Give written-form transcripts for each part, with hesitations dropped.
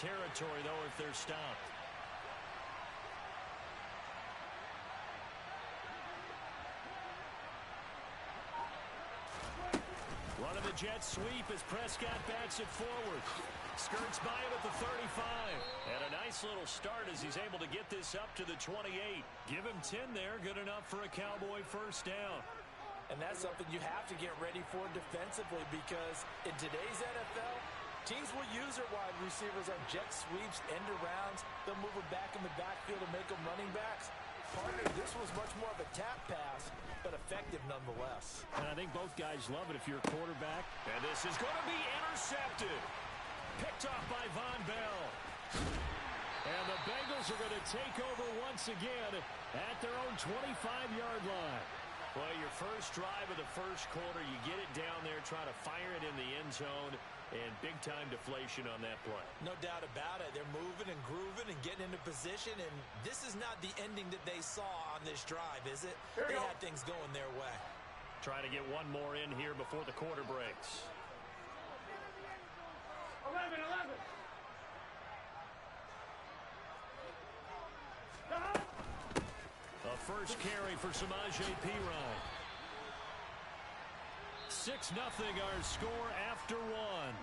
territory, though, if they're stopped. Running the jet sweep as Prescott bats it forward. Skirts by him at the 35. And a nice little start as he's able to get this up to the 28. Give him 10 there. Good enough for a Cowboy first down. And that's something you have to get ready for defensively, because in today's NFL, teams will use their wide receivers on jet sweeps, end arounds. They'll move them back in the backfield and make them running backs. Partner, this was much more of a tap pass, but effective nonetheless. And I think both guys love it if you're a quarterback. And this is going to be intercepted. Picked off by Von Bell. And the Bengals are going to take over once again at their own 25-yard line. Well, your first drive of the first quarter, you get it down there, try to fire it in the end zone, and big-time deflation on that play. No doubt about it. They're moving and grooving and getting into position, and this is not the ending that they saw on this drive, is it? They had things going their way. Trying to get one more in here before the quarter breaks. 11. A first carry for Samaje Perine. 6-0 our score after one.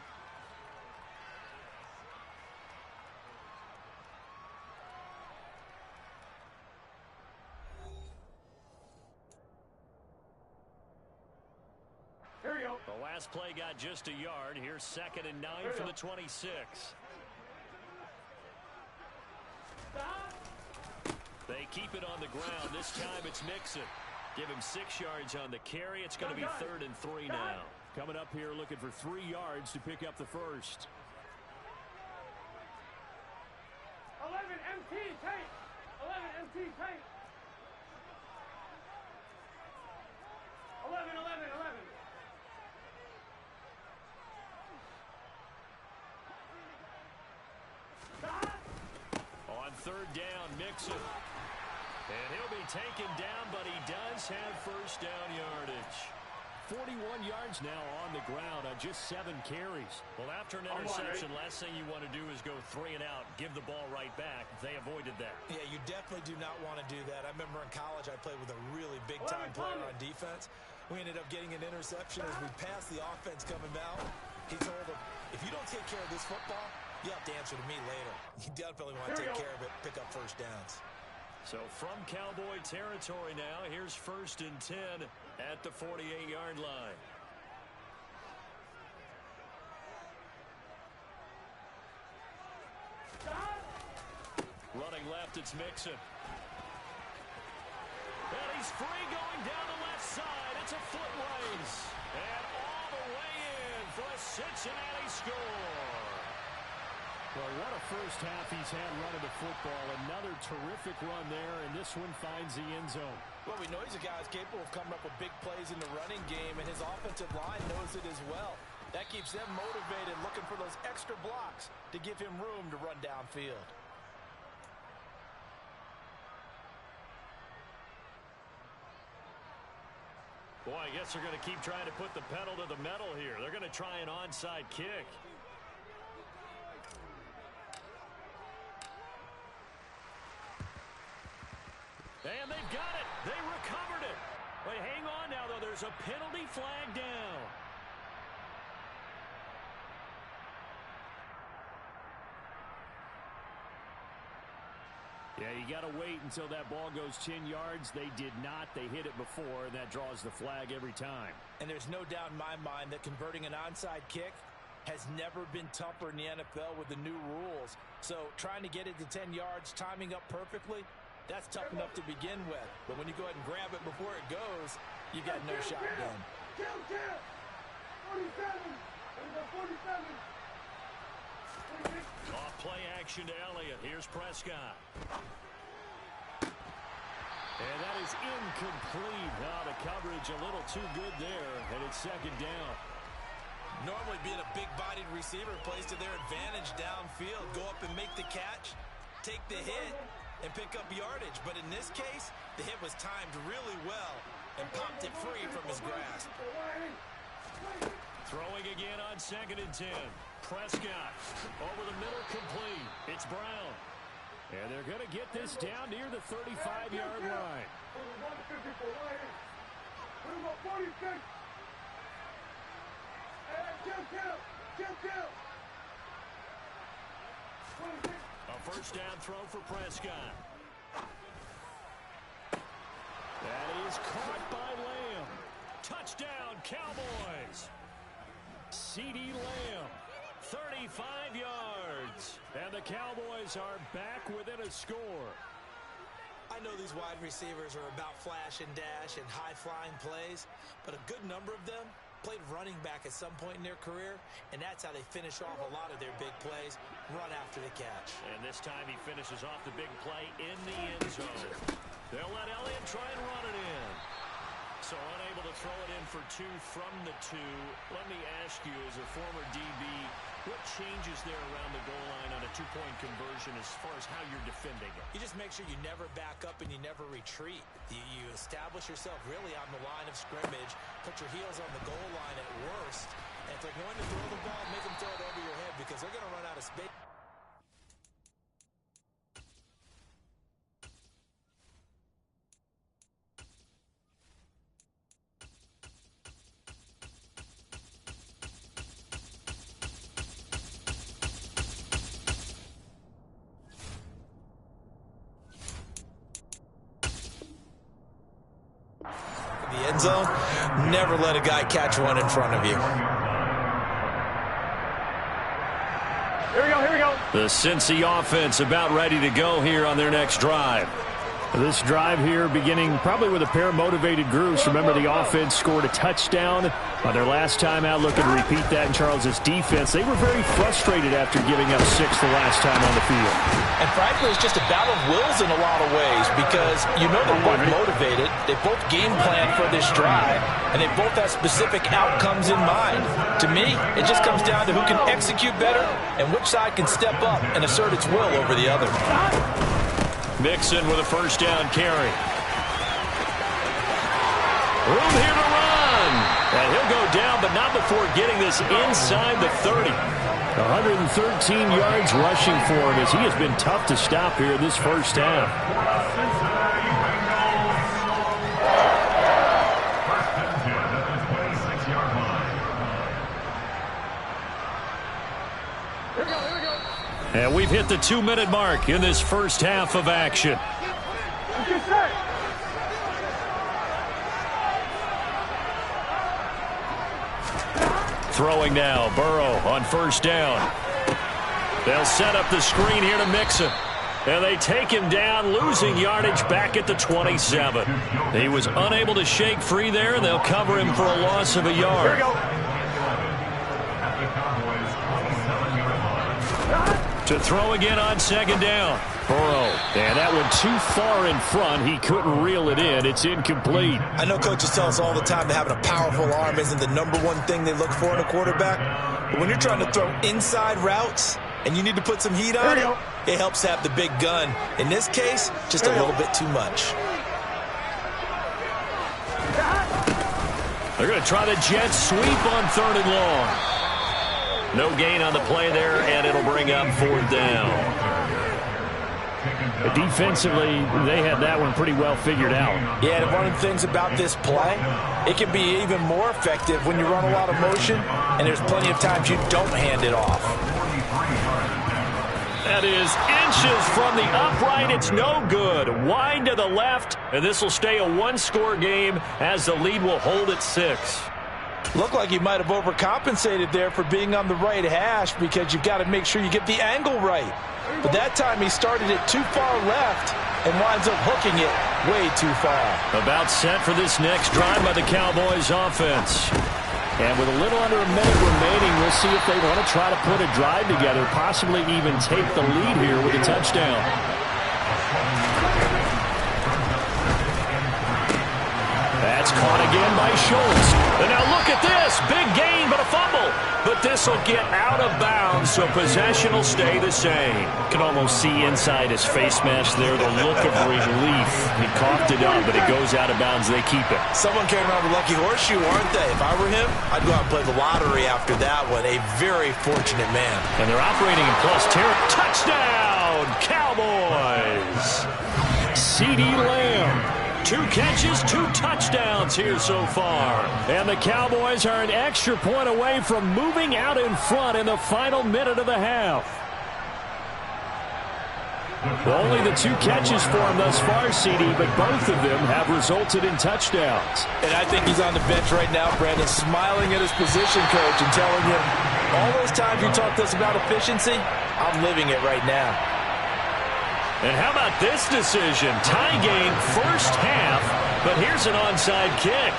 Here we go. The last play got just a yard. Here's 2nd and 9 from the 26. They keep it on the ground. This time it's Mixon. Give him 6 yards on the carry. It's going to be 3rd and 3 now. Coming up here looking for 3 yards to pick up the first. 11 MT tape. 11 MT tape. 11. On 3rd down, Mixon. And he'll be taken down, but he does have first down yardage. 41 yards now on the ground on just 7 carries. Well, after an interception, last thing you want to do is go 3 and out, give the ball right back. They avoided that. Yeah, you definitely do not want to do that. I remember in college I played with a really big-time player on defense. We ended up getting an interception as we passed the offense coming out. He told him, if you don't take care of this football, you have to answer to me later. You definitely want to take care of it, pick up first downs. So from Cowboy territory now, here's 1st and 10 at the 48-yard line. Running left, it's Mixon. And he's free going down the left side. It's a foot race. And all the way in for a Cincinnati score. Well, what a first half he's had running the football. Another terrific run there, and this one finds the end zone. Well, we know he's a guy who's capable of coming up with big plays in the running game, and his offensive line knows it as well. That keeps them motivated, looking for those extra blocks to give him room to run downfield. Boy, I guess they're going to keep trying to put the pedal to the metal here. They're going to try an onside kick. And they've got it. They recovered it. Wait, hang on now, though. There's a penalty flag down. Yeah, you got to wait until that ball goes 10 yards. They did not. They hit it before, and that draws the flag every time. And there's no doubt in my mind that converting an onside kick has never been tougher in the NFL with the new rules. So trying to get it to 10 yards, timing up perfectly, that's tough enough to begin with. But when you go ahead and grab it before it goes, you got no shot then. 47. Off play action to Elliott. Here's Prescott. And that is incomplete. Now the coverage a little too good there, and it's 2nd down. Normally being a big-bodied receiver plays to their advantage downfield. Go up and make the catch, take the hit, and pick up yardage. But in this case, the hit was timed really well and popped it free from his grasp. Throwing again on 2nd and 10. Prescott over the middle, complete. It's Brown. And they're going to get this down near the 35-yard line. A first down throw for Prescott. That is caught by Lamb. Touchdown, Cowboys. C.D. Lamb, 35 yards. And the Cowboys are back within a score. I know these wide receivers are about flash and dash and high-flying plays, but a good number of them played running back at some point in their career, and that's how they finish off a lot of their big plays, run after the catch. And this time he finishes off the big play in the end zone. They'll let Elliott try and run it in. So unable to throw it in for two from the two. Let me ask you, as a former DB, what changes there around the goal line on a two-point conversion as far as how you're defending it? You just make sure you never back up and you never retreat. You establish yourself really on the line of scrimmage, put your heels on the goal line at worst, and if they're going to throw the ball, make them throw it over your head because they're going to run out of space. The end zone, never let a guy catch one in front of you. Here we go, here we go. The Cincy offense about ready to go here on their next drive. This drive here beginning probably with a pair of motivated groups. Remember, the offense scored a touchdown on their last time out, looking to repeat that in Charles' defense. They were very frustrated after giving up 6 the last time on the field. And frankly, it's just a battle of wills in a lot of ways because you know they're both motivated. They both game plan for this drive, and they both have specific outcomes in mind. To me, it just comes down to who can execute better and which side can step up and assert its will over the other. Mixon with a first down carry. Room here to run. And he'll go down, but not before getting this inside the 30. 113 yards rushing for him as he has been tough to stop here this first half. And we've hit the 2-minute mark in this first half of action. Throwing now, Burrow on first down. They'll set up the screen here to Mixon. And they take him down, losing yardage back at the 27. He was unable to shake free there, and they'll cover him for a loss of a yard. To throw again on second down. Burrow, and that went too far in front. He couldn't reel it in. It's incomplete. I know coaches tell us all the time that having a powerful arm isn't the number one thing they look for in a quarterback. But when you're trying to throw inside routes and you need to put some heat on it, it helps to have the big gun. In this case, just a little bit too much. They're going to try the jet sweep on 3rd and long. No gain on the play there, and it'll bring up 4th down. Defensively, they had that one pretty well figured out. Yeah, and one of the things about this play, it can be even more effective when you run a lot of motion, and there's plenty of times you don't hand it off. That is inches from the upright. It's no good. Wide to the left, and this will stay a one-score game as the lead will hold at 6. Looked like he might have overcompensated there for being on the right hash because you've got to make sure you get the angle right. But that time he started it too far left and winds up hooking it way too far. About set for this next drive by the Cowboys offense. And with a little under a minute remaining, we'll see if they want to try to put a drive together, possibly even take the lead here with a touchdown. That's caught again by Schultz. And now look at this. Big gain, but a fumble. But this will get out of bounds, so possession will stay the same. You can almost see inside his face mask there the look of relief. He coughed it up, but it goes out of bounds. They keep it. Someone came around with lucky horseshoe, aren't they? If I were him, I'd go out and play the lottery after that one. A very fortunate man. And they're operating in plus territory. Touchdown! catches, 2 touchdowns here so far. And the Cowboys are an extra point away from moving out in front in the final minute of the half. Only the 2 catches for him thus far, CD, but both of them have resulted in touchdowns. And I think he's on the bench right now, Brandon, smiling at his position coach and telling him, all those times you talked to us about efficiency, I'm living it right now. And how about this decision? Tie game first half, but here's an onside kick.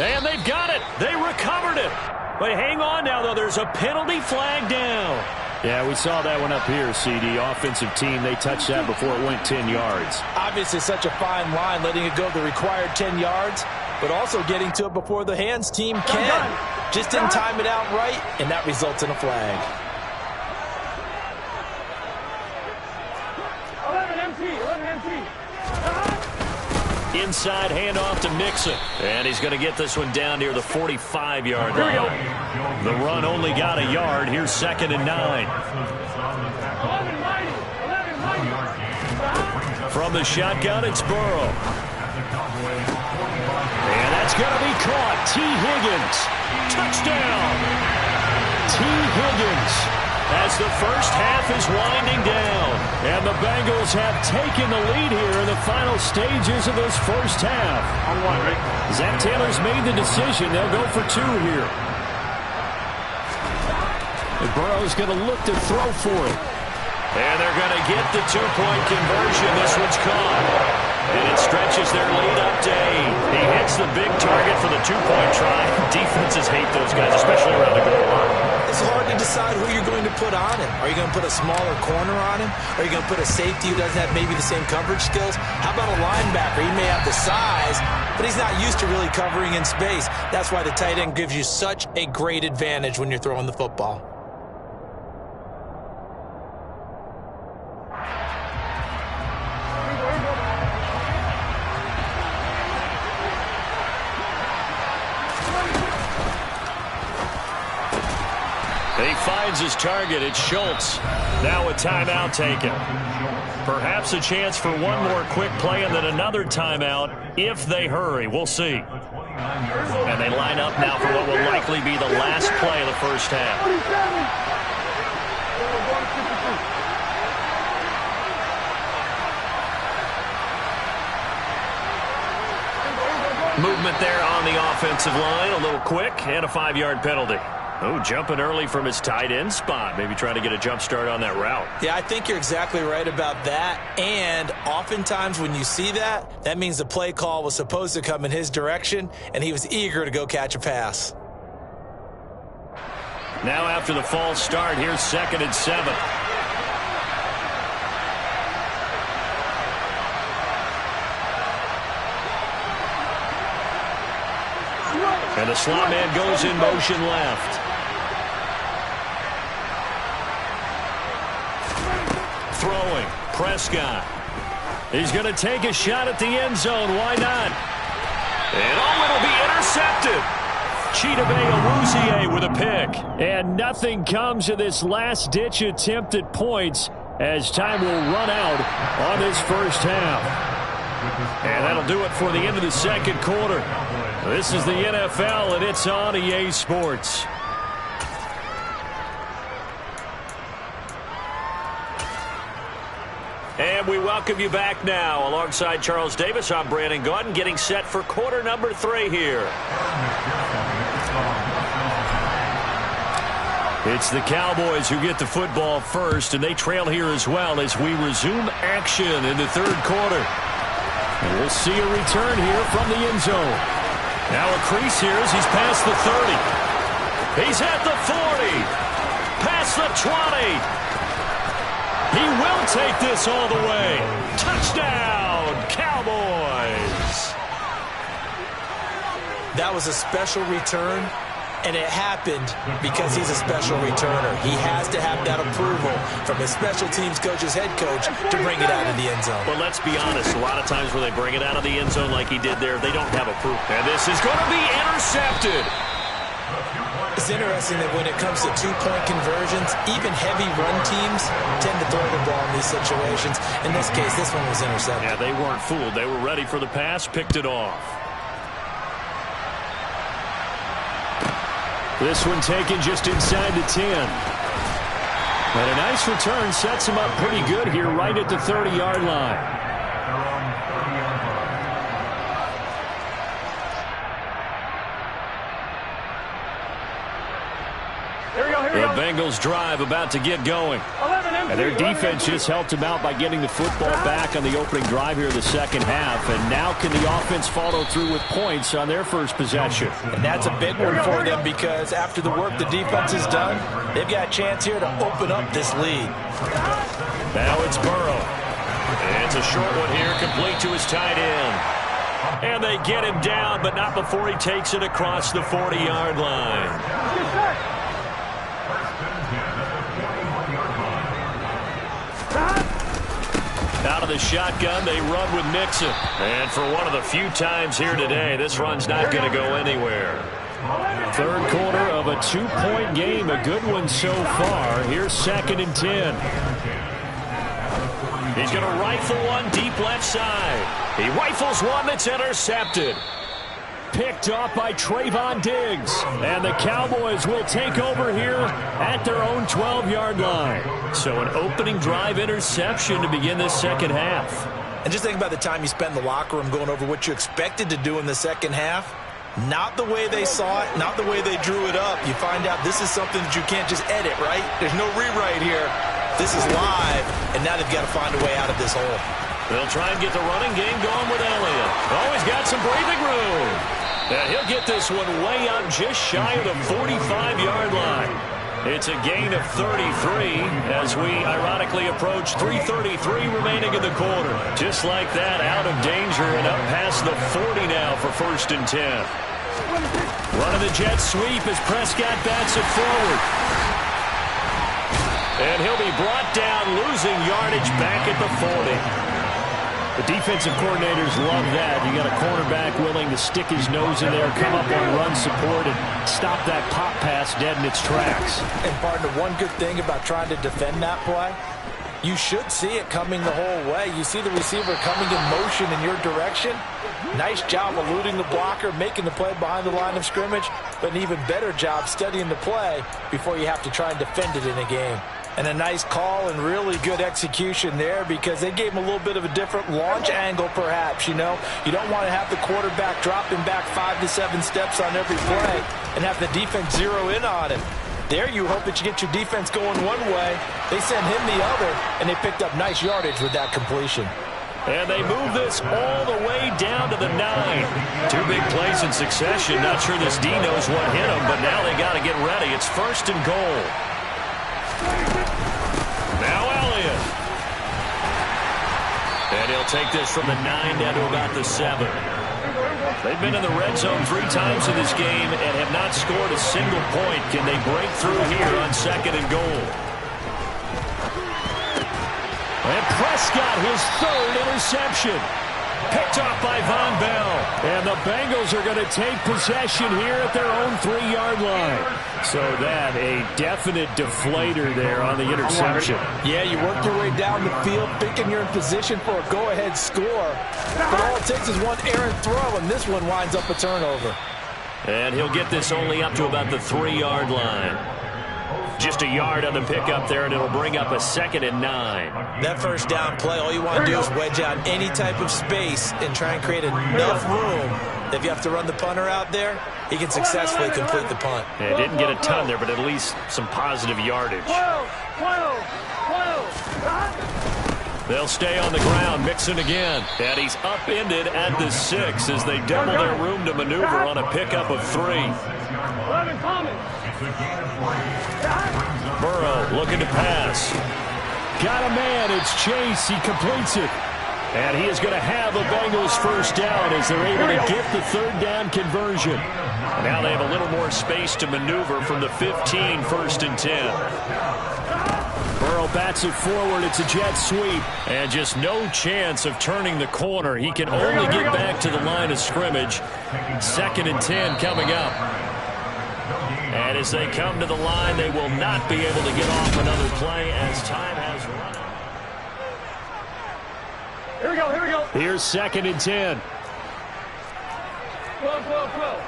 And they've got it. They recovered it. But hang on now, though. There's a penalty flag down. Yeah, we saw that one up here, CD. Offensive team, they touched that before it went 10 yards. Obviously such a fine line, letting it go the required 10 yards, but also getting to it before the hands team can. Just didn't time it out right, and that results in a flag. 11 empty. Inside handoff to Mixon. And he's going to get this one down near the 45-yard line. The run only got a yard. Here's 2nd and 9. From the shotgun, it's Burrow. And that's going to be caught. T. Higgins. Touchdown. T. Higgins. As the first half is winding down. And the Bengals have taken the lead here in the final stages of this first half. Zach Taylor's made the decision. They'll go for 2 here. And Burrow's going to look to throw for it. And they're going to get the 2-point conversion. This one's caught. And it stretches their lead up to 8. He hits the big target for the 2-point try. Defenses hate those guys, especially around the goal line. It's hard to decide who you're going to put on him. Are you going to put a smaller corner on him? Are you going to put a safety who doesn't have maybe the same coverage skills? How about a linebacker? He may have the size, but he's not used to really covering in space. That's why the tight end gives you such a great advantage when you're throwing the football. He finds his target. It's Schultz. Now a timeout taken. Perhaps a chance for one more quick play and then another timeout if they hurry. We'll see. And they line up now for what will likely be the last play of the first half. Movement there on the offensive line. A little quick and a 5-yard penalty. Oh, jumping early from his tight end spot. Maybe trying to get a jump start on that route. Yeah, I think you're exactly right about that. And oftentimes when you see that, that means the play call was supposed to come in his direction, and he was eager to go catch a pass. Now after the false start, here's 2nd and 7. And the slot man goes in motion left. Throwing, Prescott. He's going to take a shot at the end zone. Why not? And it'll be intercepted. Chidobe Awuzie with a pick. And nothing comes of this last-ditch attempt at points as time will run out on this first half. And that'll do it for the end of the second quarter. This is the NFL, and it's on EA Sports. And we welcome you back now. Alongside Charles Davis, I'm Brandon Gaudin, getting set for quarter number 3 here. It's the Cowboys who get the football first, and they trail here as well as we resume action in the third quarter. And we'll see a return here from the end zone. Now a crease here as he's past the 30. He's at the 40. Past the 20. He will take this all the way. Touchdown, Cowboys. That was a special return, and it happened because he's a special returner. He has to have that approval from his special teams coach's head coach to bring it out of the end zone. But let's be honest, a lot of times when they bring it out of the end zone like he did there, they don't have approval. And this is going to be intercepted. It's interesting that when it comes to two-point conversions, even heavy run teams tend to throw the ball in these situations. In this case, this one was intercepted. Yeah, they weren't fooled. They were ready for the pass, picked it off. This one taken just inside the 10. And a nice return sets him up pretty good here right at the 30-yard line. The Bengals drive about to get going. And their defense just helped them out by getting the football back on the opening drive here in the second half. And now can the offense follow through with points on their first possession? And that's a big one for them because after the work the defense has done, they've got a chance here to open up this lead. Now it's Burrow. It's a short one here, complete to his tight end. And they get him down, but not before he takes it across the 40-yard line. Out of the shotgun, they run with Mixon. And for one of the few times here today, this run's not going to go anywhere. Third quarter of a two-point game, a good one so far. Here's 2nd and 10. He's going to rifle one deep left side. He rifles one that's intercepted. Picked off by Trayvon Diggs. And the Cowboys will take over here at their own 12-yard line. So an opening drive interception to begin this second half. And just think about the time you spent in the locker room going over what you expected to do in the second half. Not the way they saw it, not the way they drew it up. You find out this is something that you can't just edit, right? There's no rewrite here. This is live, and now they've got to find a way out of this hole. They'll try and get the running game going with Elliott. Oh, he's got some breathing room. And he'll get this one way up just shy of the 45-yard line. It's a gain of 33 as we ironically approach 3:33 remaining in the quarter. Just like that, out of danger and up past the 40 now for 1st and 10. Running the jet sweep as Prescott bats it forward. And he'll be brought down, losing yardage back at the 40. The defensive coordinators love that. You got a cornerback willing to stick his nose in there, come up on run support, and stop that pop pass dead in its tracks. And partner, one good thing about trying to defend that play, you should see it coming the whole way. You see the receiver coming in motion in your direction. Nice job eluding the blocker, making the play behind the line of scrimmage, but an even better job studying the play before you have to try and defend it in a game. And a nice call and really good execution there because they gave him a little bit of a different launch angle perhaps, you know. You don't want to have the quarterback dropping back 5 to 7 steps on every play and have the defense zero in on him. There you hope that you get your defense going one way. They sent him the other, and they picked up nice yardage with that completion. And they move this all the way down to the 9. Two big plays in succession. Not sure this D knows what hit him, but now they got to get ready. It's 1st and goal. Now Elliott. And he'll take this from the 9 down to about the 7. They've been in the red zone 3 times in this game and have not scored a single point. Can they break through here on 2nd and goal? And Prescott, his 3rd interception. Picked off by Von Bell. And the Bengals are going to take possession here at their own 3-yard line. So that, a definite deflator there on the interception. Yeah, you work your way down the field thinking you're in position for a go-ahead score. But all it takes is one errant throw, and this one winds up a turnover. And he'll get this only up to about the 3-yard line. Just a yard on the pickup there, and it'll bring up a 2nd and 9. That first down play, all you want to do is wedge out any type of space and try and create enough room. If you have to run the punter out there, he can successfully complete the punt. Yeah, didn't get a ton there, but at least some positive yardage. They'll stay on the ground, Mixon again. And he's upended at the 6 as they double their room to maneuver on a pickup of 3. Burrow looking to pass. Got a man. It's Chase. He completes it. And he is going to have a Bengals first down as they're able to get the 3rd down conversion. Now they have a little more space to maneuver from the 15, 1st and 10. Burrow bats it forward. It's a jet sweep. And just no chance of turning the corner. He can only get back to the line of scrimmage. 2nd and 10 coming up. And as they come to the line, they will not be able to get off another play as time has run out. Here we go, here we go. Here's 2nd and 10. 12, 12, 12.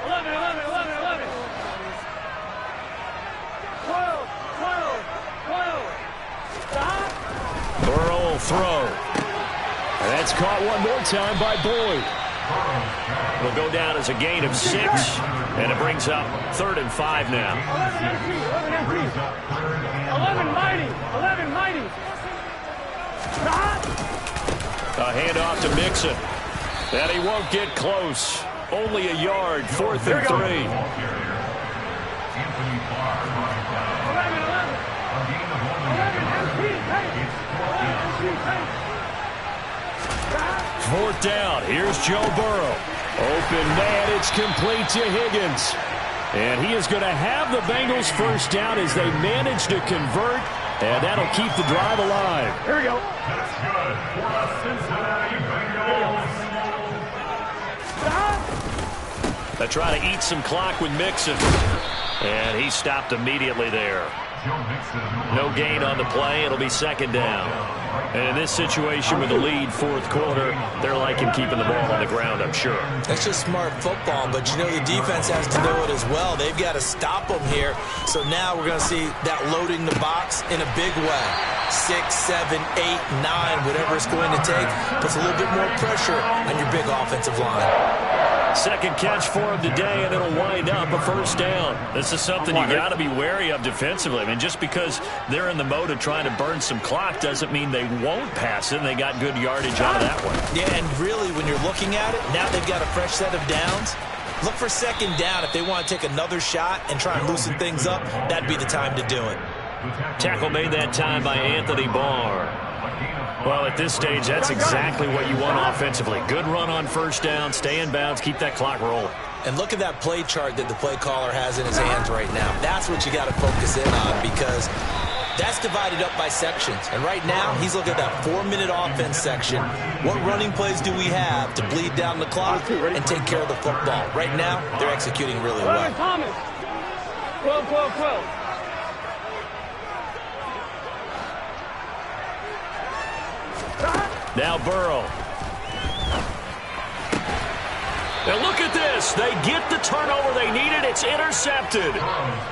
11, 11, 11, 11. 12, 12, 12. Stop. Burrow will throw. And that's caught one more time by Boyd. It'll go down as a gain of 6, and it brings up 3rd and 5 now. 11 mighty, 11 mighty. Stop. A handoff to Mixon. And he won't get close. Only a yard, 4th and 3. 11, 11. 4th down. Here's Joe Burrow. Open man. It's complete to Higgins. And he is going to have the Bengals 1st down as they manage to convert. And that'll keep the drive alive. Here we go. That's good for the Cincinnati Bengals. Stop. They try to eat some clock with Mixon. And he stopped immediately there. No gain on the play. It'll be 2nd down. And in this situation with the lead 4th quarter, they're liking keeping the ball on the ground, I'm sure. That's just smart football, but you know the defense has to know it as well. They've got to stop them here. So now we're going to see that loading the box in a big way. 6, 7, 8, 9, whatever it's going to take, puts a little bit more pressure on your big offensive line. 2nd catch for him today, and it'll wind up a 1st down. This is something you got to be wary of defensively. I mean, just because they're in the mode of trying to burn some clock doesn't mean they won't pass it, and they got good yardage out of that one. Yeah, and really, when you're looking at it, now they've got a fresh set of downs. Look for 2nd down. If they want to take another shot and try and loosen things up, that'd be the time to do it. Tackle made that time by Anthony Barr. Well, at this stage, that's exactly what you want offensively. Good run on 1st down, stay in bounds, keep that clock rolling. And look at that play chart that the play caller has in his hands right now. That's what you got to focus in on because that's divided up by sections. And right now, he's looking at that 4-minute offense section. What running plays do we have to bleed down the clock and take care of the football? Right now, they're executing really well. Thomas. 12, 12, 12. Now Burrow. And look at this. They get the turnover they needed. It's intercepted.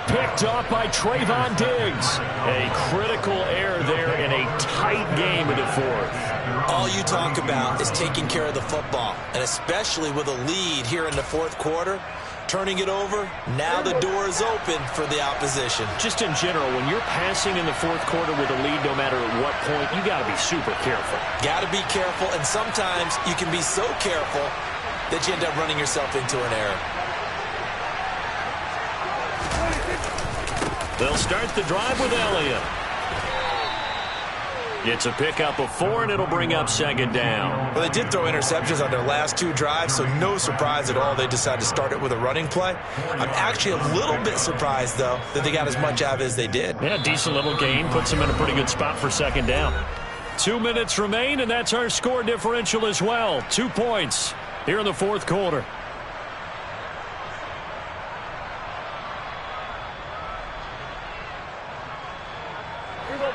Picked off by Trayvon Diggs. A critical error there in a tight game in the 4th. All you talk about is taking care of the football, and especially with a lead here in the 4th quarter. Turning it over, now the door is open for the opposition. Just in general, when you're passing in the 4th quarter with a lead, no matter at what point, you got to be super careful. Got to be careful, and sometimes you can be so careful that you end up running yourself into an error. They'll start the drive with Elliott. It's a pickup of 4, and it'll bring up 2nd down. Well, they did throw interceptions on their last 2 drives, so no surprise at all they decided to start it with a running play. I'm actually a little bit surprised, though, that they got as much out of it as they did. Yeah, decent little gain. Puts them in a pretty good spot for 2nd down. 2 minutes remain, and that's our score differential as well. 2 points here in the 4th quarter.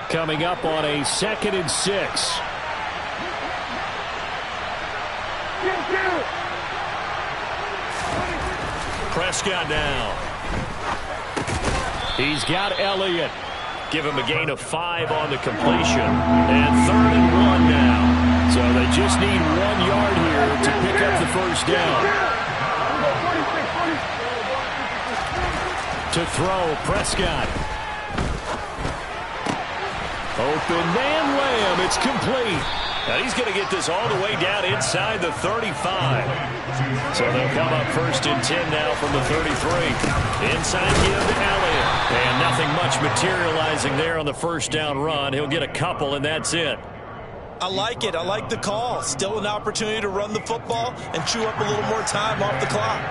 Coming up on a 2nd and 6. Prescott now. He's got Elliott. Give him a gain of 5 on the completion. And 3rd and 1 now. So they just need 1 yard here to pick up the 1st down. To throw, Prescott. Open man Lamb. It's complete. And he's going to get this all the way down inside the 35. So they'll come up 1st and 10 now from the 33. Inside give to Elliott. And nothing much materializing there on the 1st down run. He'll get a couple, and that's it. I like it. I like the call. Still an opportunity to run the football and chew up a little more time off the clock.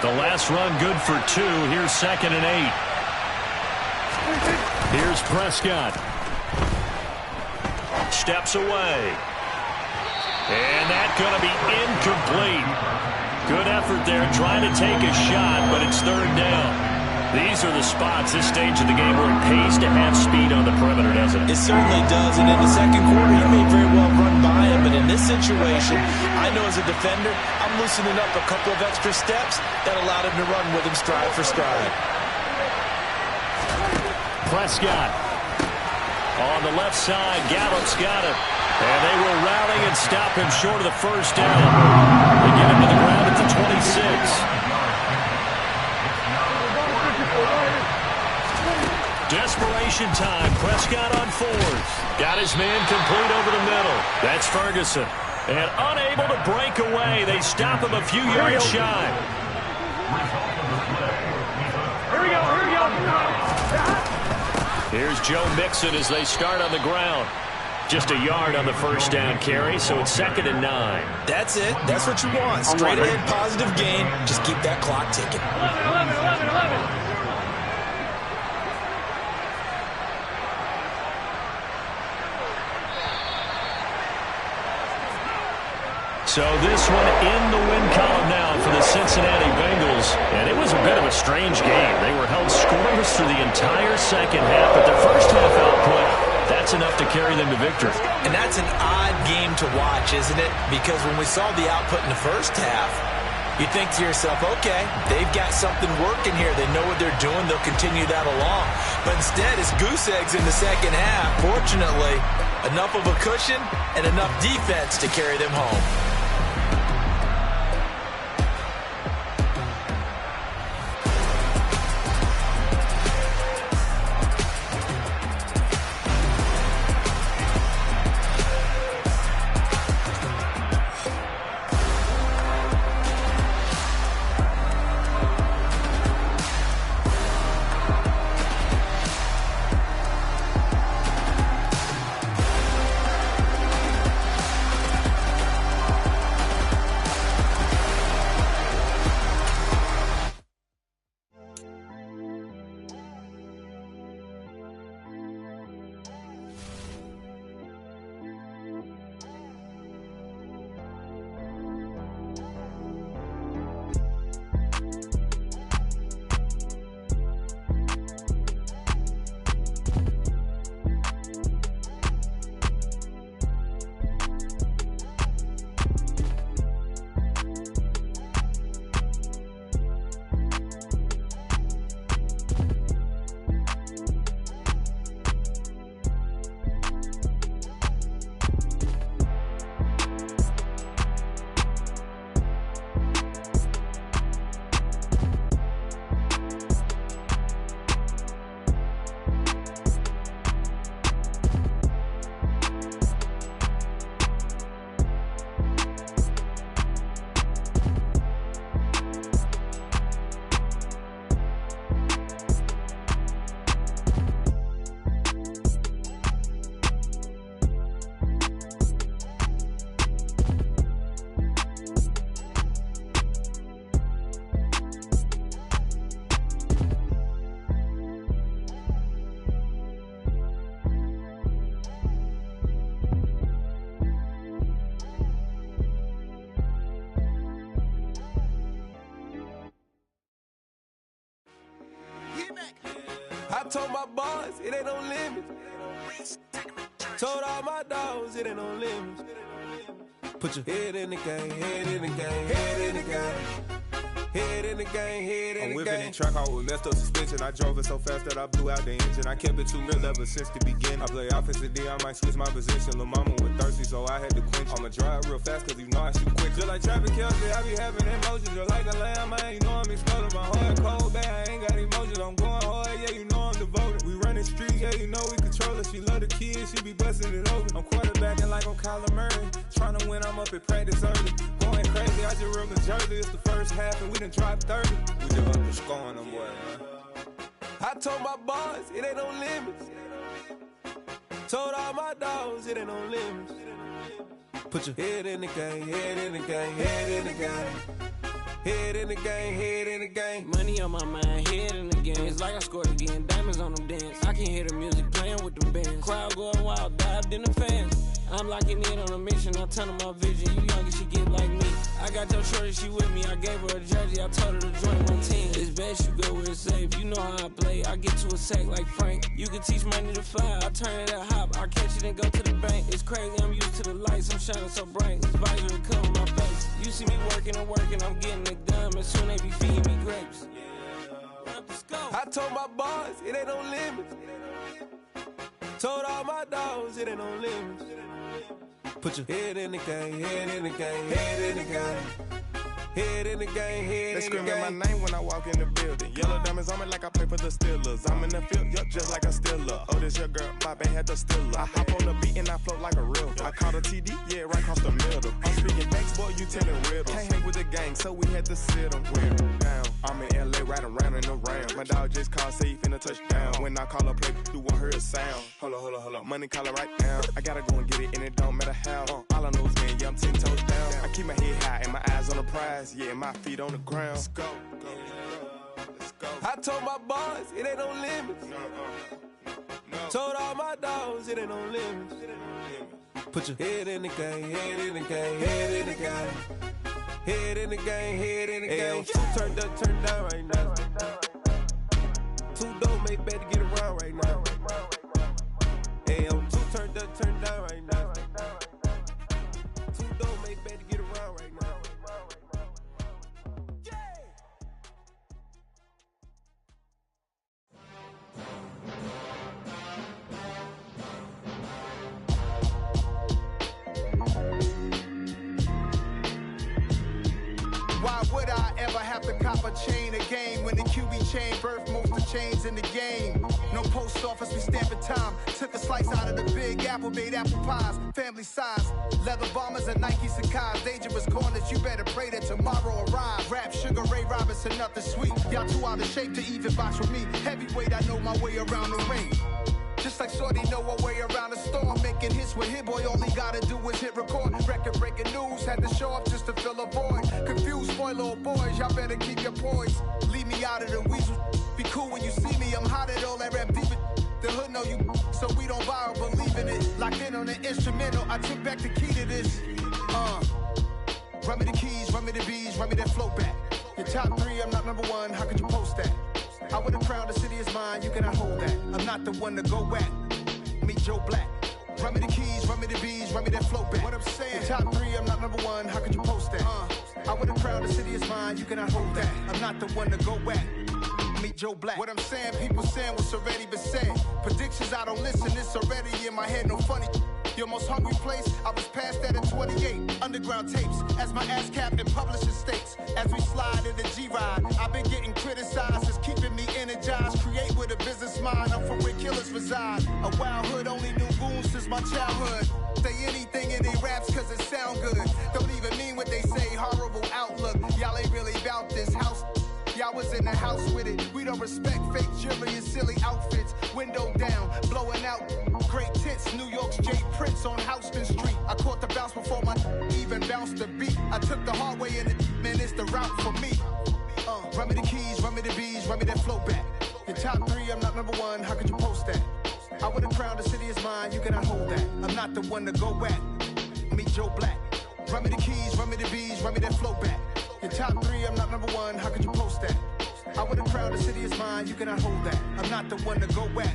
The last run good for 2. Here's 2nd and 8. Here's Prescott. Steps away. And that's going to be incomplete. Good effort there trying to take a shot, but it's third down. These are the spots, this stage of the game, where it pays to have speed on the perimeter, doesn't it? It certainly does, and in the second quarter, he may very well run by him, but in this situation, I know as a defender, I'm loosening up a couple of extra steps that allowed him to run with him stride for stride. Prescott on the left side. Gallup's got it. And they will rally and stop him short of the first down. They get him to the ground at the 26. Desperation time. Prescott on fours. Got his man complete over the middle. That's Ferguson. And unable to break away. They stop him a few yards shy. Here we go. Here's Joe Mixon as they start on the ground. Just a yard on the first down carry, so it's 2nd and 9. That's it. That's what you want. Straight ahead positive gain. Just keep that clock ticking. 11. So this one in the win column now for the Cincinnati Bengals. And it was a bit of a strange game. They were held scoreless through the entire second half, but their first half output, that's enough to carry them to victory. And that's an odd game to watch, isn't it? Because when we saw the output in the first half, you think to yourself, okay, they've got something working here. They know what they're doing. They'll continue that along. But instead, it's goose eggs in the second half. Fortunately, enough of a cushion and enough defense to carry them home. I told my boys it ain't no limits. Told all my dogs it ain't no limits. Put your head in the game, head in the game, head in the game. Head in the game, head in the game. I'm whipping in track out with messed up suspension. I drove it so fast that I blew out the engine. I kept it too real ever since the beginning. I play offensive D, I might switch my position. Lil' mama was thirsty, so I had to quench. I'ma drive real fast, cause you know I shoot quick. Just like Travis Kelce, I be having emotions. Just like a lamb, man, you know I'm exploding. My heart cold, bad, I ain't got emotions. I'm going hard, yeah, you know I'm devoted. We running streets, yeah, you know we control it. She love the kids, she be busting it over. I'm quarterbacking like I'm Kyler Murray. Trying to win, I'm up at practice early. Going crazy, I just real the jersey. It's the first half, and we done dropped 30. We just underscoring them, boy, man. I told my boys it ain't no limits. Told all my dogs it ain't no limits. Put your head in the game, head in the game, head in the game. Head in the game, head in the game. Money on my mind, head in the game. It's like I scored again, diamonds on them dance. I can hear the music playing with them bands. Crowd going wild, dived in the fans. I'm locking in on a mission, I turn on my vision. You young and she get like me. I got your shorty, she with me. I gave her a jersey, I told her to join my team. It's best you go where it's safe. You know how I play. I get to a sack like Frank. You can teach money to fly. I turn it at hop. I catch it and go to the bank. It's crazy, I'm used to the lights. I'm shining so bright. This visor to cover my face. You see me working and working. I'm getting it done. And soon they be feeding me grapes. Let's go. I told my boys it ain't no limits. Told all my dogs it ain't no limits. Put your head in the game, head in the game, head in the game. Head in the game, head in the game. They screaming my name when I walk in the building. Yellow diamonds on me like I play for the Steelers. I'm in the field, yup, just like a Steeler. Oh, this your girl, my band had the Steeler. I hop on the beat and I float like a river. I caught a TD, yeah, right across the middle. I'm speaking facts, boy, you telling riddles. Can't hang with the gang, so we had to sit them wear down. I'm in LA, riding around in the round. My dog just called, say he finna touchdown. When I call a play, you won't hear a sound. Hold up, money calling right now. I gotta go and get it, and it don't matter how. All I know is win, yeah, I'm 10 toes down. I keep my head high and my eyes on the prize. Yeah, and my feet on the ground. Let's go. Let's go. I told my boys it ain't no limits. No. Told all my dogs it ain't no limits. Put your head in the game, head in the game, head in the game. Head in the game, head in the game. Two turned up, turned down right now. Two dope make better get around right now. Hey, I'm two turned up, turned down right now. Two dope make better get around right now. Why would I ever have to cop a chain again when the QB chain birthed most of the chains in the game? No post office, we stamping time. Took a slice out of the big apple, made apple pies, family size. Leather bombers and Nike Sacai's. Dangerous corners, you better pray that tomorrow arrives. Rap, Sugar Ray Robinson, nothing sweet. Y'all too out of shape to even box with me. Heavyweight, I know my way around the ring. Just like Shorty know her way around the storm. Making hits with Hit Boy, all he gotta do is hit record. Record breaking news, had to show up just to fill a void. Confused boy, little boys, y'all better keep your poise. Leave me out of the weasel. Be cool when you see me, I'm hot at all that rap deep. The hood know you, so we don't borrow, believe in it. Locked in on the instrumental, I took back the key to this. Run me the keys, run me the bees, run me that flow back. Your top three, I'm not number one, how could you post that? I would have crowned the city is mine, you cannot hold that. I'm not the one to go at. Meet Joe Black. Run me the keys, run me the bees, run me that flow back. What I'm saying, your top three, I'm not number one, how could you post that? I would have crowned the city is mine, you cannot hold that. I'm not the one to go at. Meet Joe Black. What I'm saying, people saying what's already been said. Predictions, I don't listen, it's already in my head, no funny. Your most hungry place, I was past that at 28. Underground tapes, as my ass cap in publishing states. As we slide in the G-Ride, I've been getting criticized, it's keeping me energized. Create with a business mind, I'm from where killers reside. A wild hood, only knew goons since my childhood. Say anything in they raps cause it sound good. Don't even mean what they say, horrible outlook. Y'all ain't really about this house. Y'all was in the house with it. We don't respect fake jewelry and silly outfits. Window down, blowing out. Great tits, New York's J. Prince on Houston Street. I caught the bounce before my even bounced the beat. I took the hard way in it, man, it's the route for me. Run me the keys, run me the bees, run me that flow back. Your top three, I'm not number one, how could you post that? I would have crowned the city is mine, you cannot hold that. I'm not the one to go at. Meet Joe Black. Run me the keys, run me the bees, run me that flow back. Your top three, I'm not number one, how could you post that? I would have crowned the city is mine, you cannot hold that. I'm not the one to go at.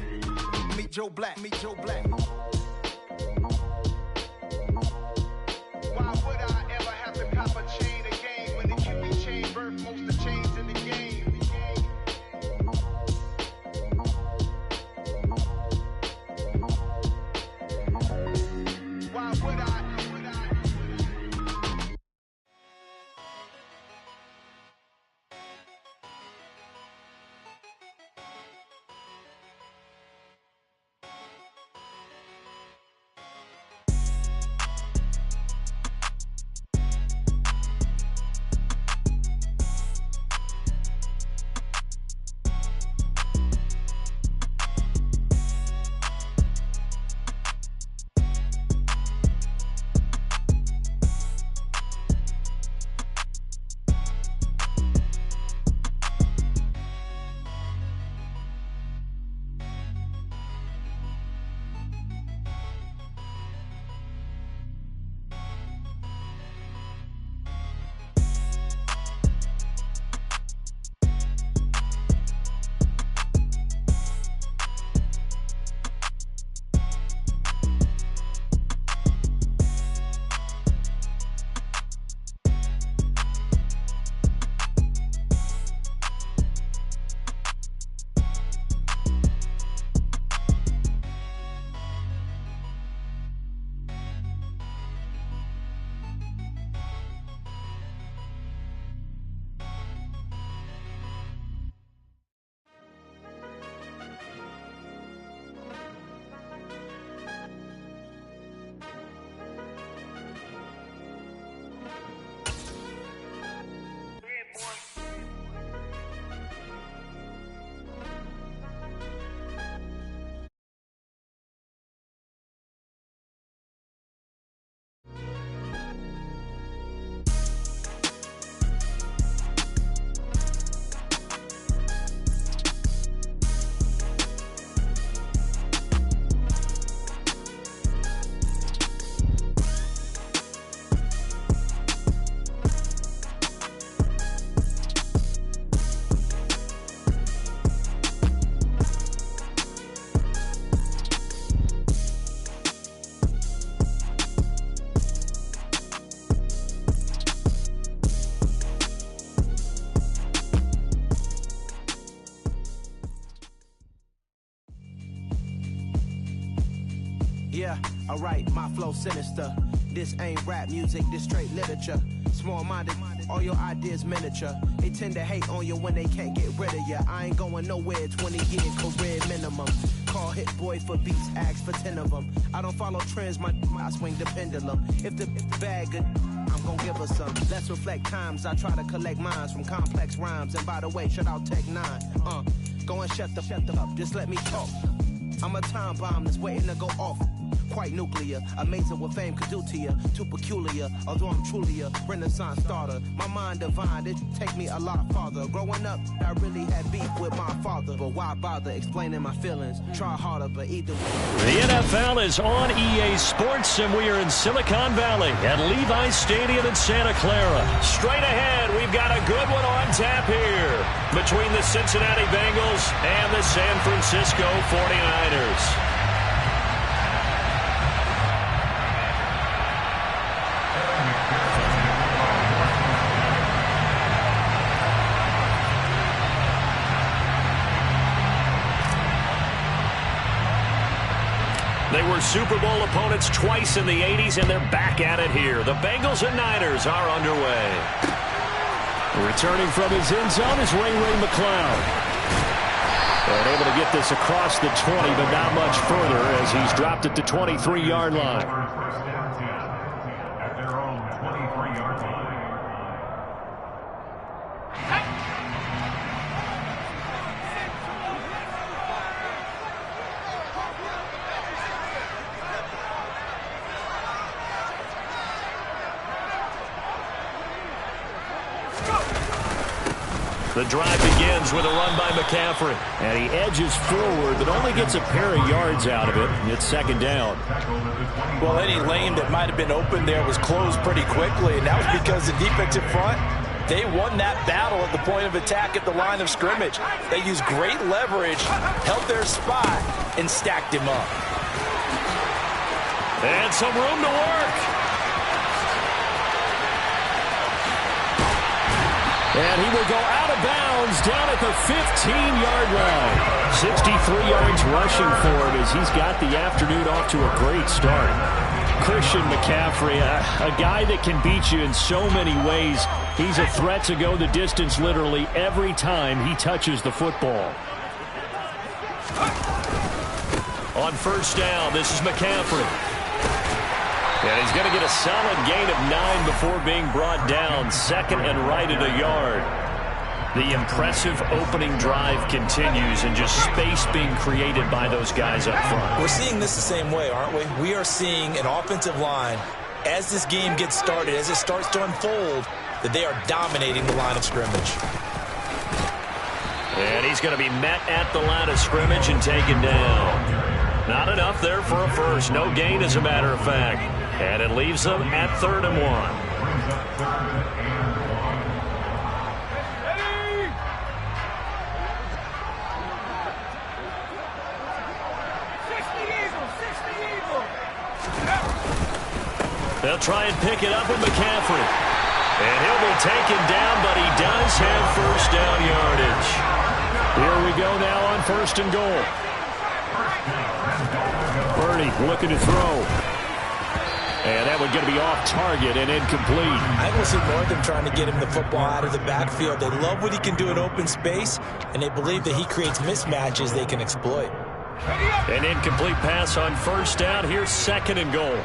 Meet Joe Black, meet Joe Black. Why would I ever have to cop a chain again when the QB chain birthed most of the chains in the game? Why would I? Alright, my flow sinister. This ain't rap music, this straight literature. Small-minded, all your ideas miniature. They tend to hate on you when they can't get rid of you. I ain't going nowhere, 20-year career minimum. Call Hit Boy for beats, ask for 10 of them. I don't follow trends, I swing the pendulum. If the bag good, I'm gon' give her some. Let's reflect times, I try to collect minds from complex rhymes. And by the way, shout out Tech 9. Go and shut the up, just let me talk. I'm a time bomb that's waiting to go off. Quite nuclear, amazing what fame could do to you. Too peculiar, although I'm truly a renaissance starter. My mind divine, it take me a lot farther. Growing up, I really had beef with my father. But why bother explaining my feelings? Try harder, but either way. The NFL is on EA Sports, and we are in Silicon Valley at Levi's Stadium in Santa Clara. Straight ahead, we've got a good one on tap here between the Cincinnati Bengals and the San Francisco 49ers. They were Super Bowl opponents twice in the 80s, and they're back at it here. The Bengals and Niners are underway. Returning from his end zone is Ray McCloud. And able to get this across the 20, but not much further as he's dropped it to 23-yard line. First down 10 at their own 23-yard line. The drive begins with a run by McCaffrey. And he edges forward, but only gets a pair of yards out of it. It's second down. Well, any lane that might have been open there was closed pretty quickly, and that was because the defensive front, they won that battle at the point of attack at the line of scrimmage. They used great leverage, held their spot, and stacked him up. And some room to work. And he will go out of bounds down at the 15-yard line. 63 yards rushing for him as he's got the afternoon off to a great start. Christian McCaffrey, a guy that can beat you in so many ways. He's a threat to go the distance literally every time he touches the football. On first down, this is McCaffrey. And he's going to get a solid gain of 9 before being brought down. Second and right at a yard. The impressive opening drive continues and just space being created by those guys up front. We're seeing this the same way, aren't we? We are seeing an offensive line, as this game gets started, as it starts to unfold, that they are dominating the line of scrimmage. And he's going to be met at the line of scrimmage and taken down. Not enough there for a first. No gain, as a matter of fact. And it leaves them at 3rd and 1. They'll try and pick it up with McCaffrey. And he'll be taken down, but he does have first down yardage. Here we go now on 1st and goal. Purdy looking to throw. And that one's going to be off target and incomplete. I will see more of them trying to get him the football out of the backfield. They love what he can do in open space, and they believe that he creates mismatches they can exploit. An incomplete pass on first down. Here's 2nd and goal.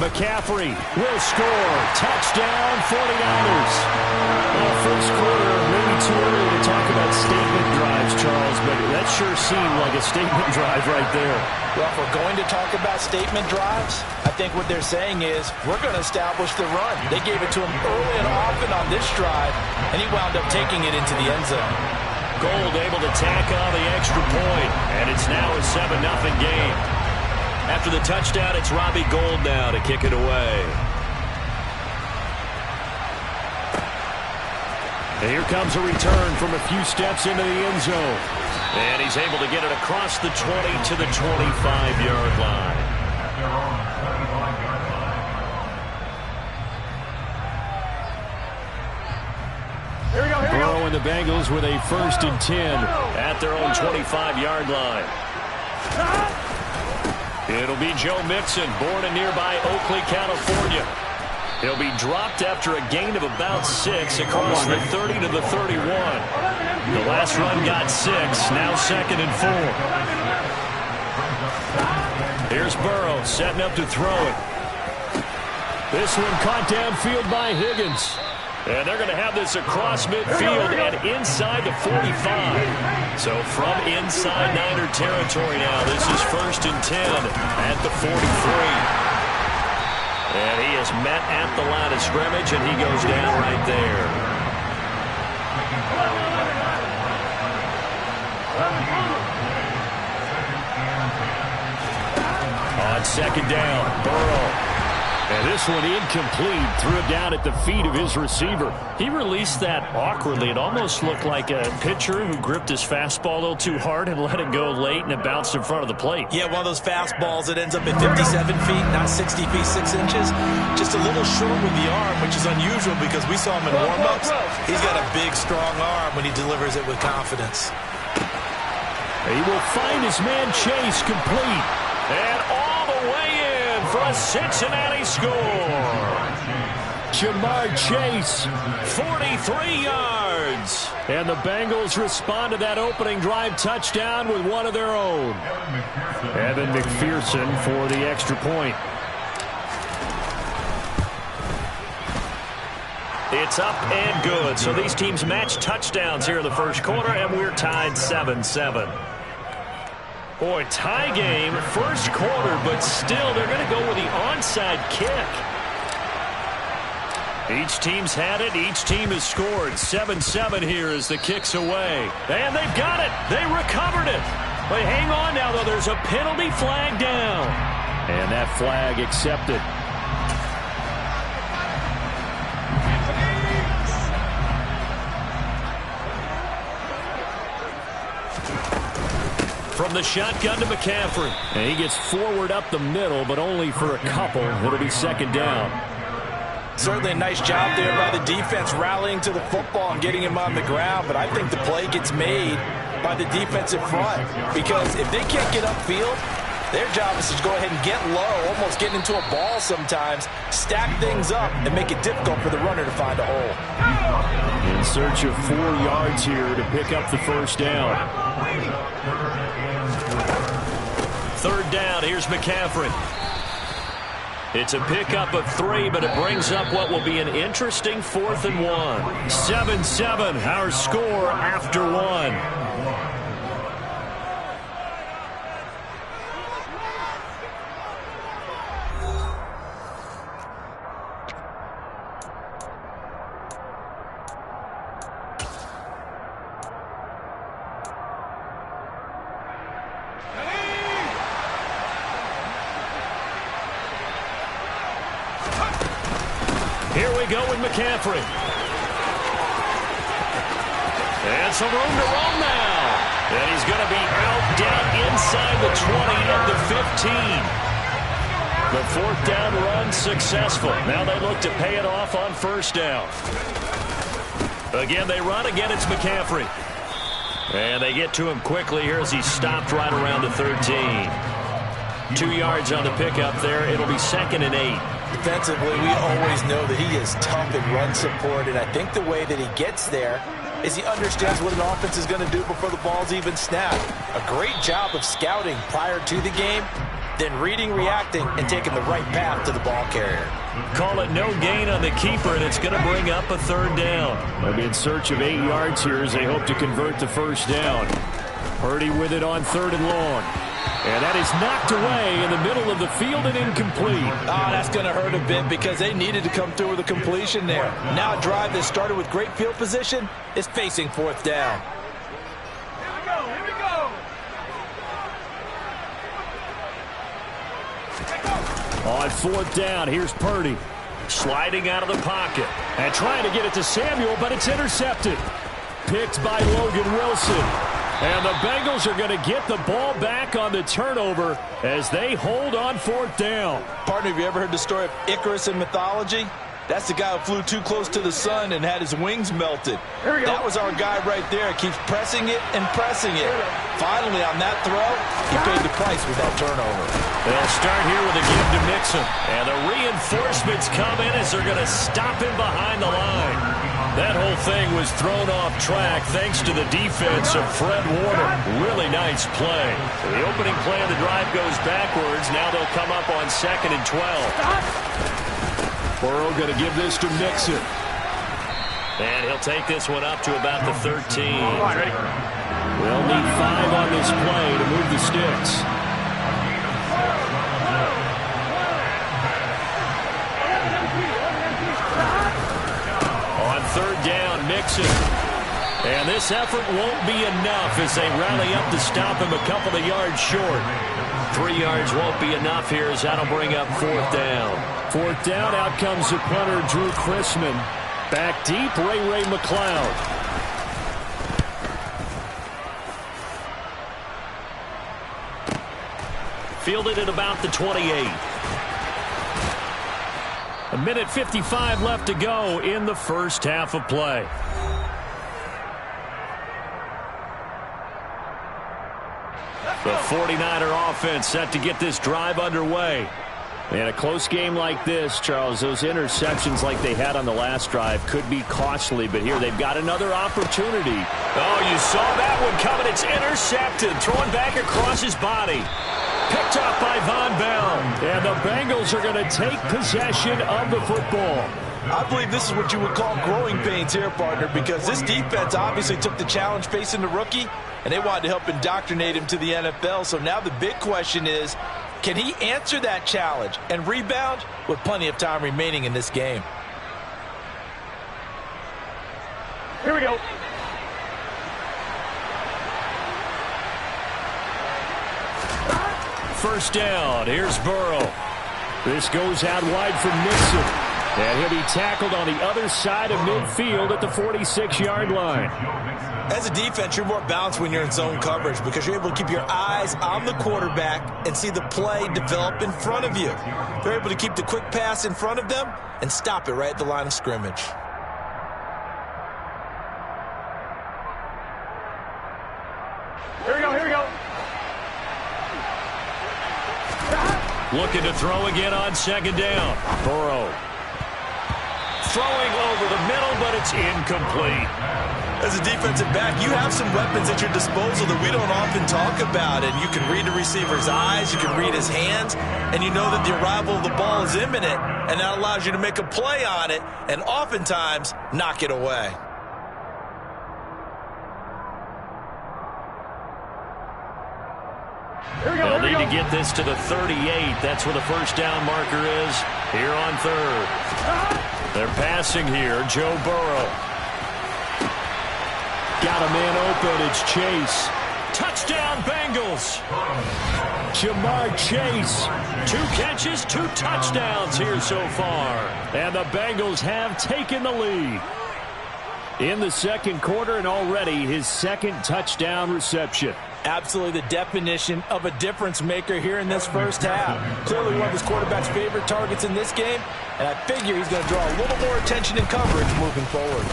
McCaffrey will score. Touchdown, 49ers. Well, first quarter, maybe too early to talk about statement drives, Charles, but that sure seemed like a statement drive right there. Well, if we're going to talk about statement drives, I think what they're saying is we're going to establish the run. They gave it to him early and often on this drive, and he wound up taking it into the end zone. Gold able to tack on the extra point, and it's now a 7-0 game. After the touchdown, it's Robbie Gould now to kick it away. And here comes a return from a few steps into the end zone. And he's able to get it across the 20 to the 25-yard line. Here we go. Burrow and the Bengals with a 1st and 10 at their own 25-yard line. It'll be Joe Mixon, born in nearby Oakley, California. He'll be dropped after a gain of about 6 across the 30 to the 31. The last run got 6, now 2nd and 4. Here's Burrow setting up to throw it. This one caught downfield by Higgins. And they're going to have this across midfield and inside the 45. So from inside Niner territory now, this is 1st and 10 at the 43. And he is met at the line of scrimmage, and he goes down right there. On 2nd down, Burrow. And this one incomplete, threw it down at the feet of his receiver. He released that awkwardly. It almost looked like a pitcher who gripped his fastball a little too hard and let it go late, and it bounced in front of the plate. Yeah, one of those fastballs that ends up at 57 feet, not 60 feet, 6 inches. Just a little short with the arm, which is unusual because we saw him in warm-ups. He's got a big, strong arm when he delivers it with confidence. He will find his man Chase complete. And all the way in for a Cincinnati score. Jamar Chase, 43 yards. And the Bengals respond to that opening drive touchdown with one of their own. Evan McPherson for the extra point. It's up and good. So these teams match touchdowns here in the first quarter, and we're tied 7-7. Boy, tie game, first quarter, but still they're going to go with the onside kick. Each team's had it. Each team has scored. 7-7 here as the kick's away. And they've got it. They recovered it. But hang on now, though. There's a penalty flag down. And that flag accepted. From the shotgun to McCaffrey. And he gets forward up the middle, but only for a couple. It'll be 2nd down. Certainly a nice job there by the defense rallying to the football and getting him on the ground, but I think the play gets made by the defensive front because if they can't get upfield, their job is to go ahead and get low, almost get into a ball sometimes, stack things up, and make it difficult for the runner to find a hole. In search of 4 yards here to pick up the 1st down. 3rd down, here's McCaffrey. It's a pickup of 3, but it brings up what will be an interesting 4th and 1. 7-7, our score after 1. Here we go with McCaffrey. And some room to roam now. And he's going to be out down inside the 20 at the 15. The 4th down run successful. Now they look to pay it off on 1st down. Again, they run. Again, it's McCaffrey. And they get to him quickly here as he stopped right around the 13. 2 yards on the pickup there. It'll be 2nd and 8. Defensively, we always know that he is tough in run support, and I think the way that he gets there is he understands what an offense is going to do before the ball's even snapped. A great job of scouting prior to the game, then reading, reacting, and taking the right path to the ball carrier. Call it no gain on the keeper, and it's going to bring up a 3rd down. They'll be in search of 8 yards here as they hope to convert the 1st down. Purdy with it on 3rd and long. And that is knocked away in the middle of the field and incomplete. Oh, that's going to hurt a bit because they needed to come through with a completion there. Now a drive that started with great field position is facing 4th down. Here we go. On 4th down, here's Purdy. Sliding out of the pocket. And trying to get it to Samuel, but it's intercepted. Picked by Logan Wilson. And the Bengals are going to get the ball back on the turnover as they hold on 4th down. Partner, have you ever heard the story of Icarus in mythology? That's the guy who flew too close to the sun and had his wings melted. That was our guy right there. Keeps pressing it and pressing it. Finally, on that throw, he paid the price with that turnover. They'll start here with a give to Mixon. And the reinforcements come in as they're going to stop him behind the line. That whole thing was thrown off track thanks to the defense of Fred Warner. Really nice play. The opening play of the drive goes backwards. Now they'll come up on 2nd and 12. Burrow going to give this to Mixon. And he'll take this one up to about the 13. They'll need 5 on this play to move the sticks. On 3rd down, Mixon. And this effort won't be enough as they rally up to stop him a couple of yards short. 3 yards won't be enough here as that'll bring up 4th down. 4th down, out comes the punter, Drew Chrisman. Back deep, Ray McLeod. Fielded at about the 28. 1:55 left to go in the first half of play. The 49er offense set to get this drive underway. In a close game like this, Charles, those interceptions like they had on the last drive could be costly, but here they've got another opportunity. Oh, you saw that one coming. It's intercepted, thrown back across his body. Picked off by Von Bell. And the Bengals are going to take possession of the football. I believe this is what you would call growing pains here, partner, because this defense obviously took the challenge facing the rookie, and they wanted to help indoctrinate him to the NFL. So now the big question is, can he answer that challenge and rebound with plenty of time remaining in this game? Here we go. First down. Here's Burrow. This goes out wide for Mixon. And he'll be tackled on the other side of midfield at the 46-yard line. As a defense, you're more balanced when you're in zone coverage because you're able to keep your eyes on the quarterback and see the play develop in front of you. They're able to keep the quick pass in front of them and stop it right at the line of scrimmage. Here we go, here we go. Looking to throw again on 2nd down. Burrow. Throwing over the middle, but it's incomplete. As a defensive back, you have some weapons at your disposal that we don't often talk about. And you can read the receiver's eyes, you can read his hands, and you know that the arrival of the ball is imminent, and that allows you to make a play on it and oftentimes knock it away. They'll need to get this to the 38. That's where the first down marker is here on 3rd. They're passing here. Joe Burrow. Got a man open. It's Chase. Touchdown, Bengals. Jamar Chase. 2 catches, 2 touchdowns here so far. And the Bengals have taken the lead in the 2nd quarter, and already his 2nd touchdown reception. Absolutely the definition of a difference maker here in this first half. Clearly one of his quarterback's favorite targets in this game, and I figure he's going to draw a little more attention and coverage moving forward.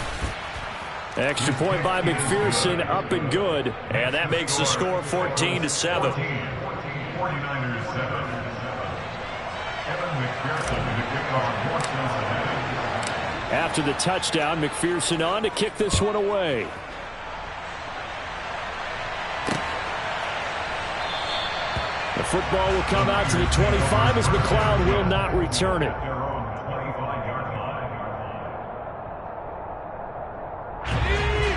Extra point by McPherson, up and good, and that makes the score 14-7. 49ers 7. Kevin McPherson to kick off Cincinnati. After the touchdown, McPherson on to kick this one away. The football will come out to the 25 as McLeod will not return it.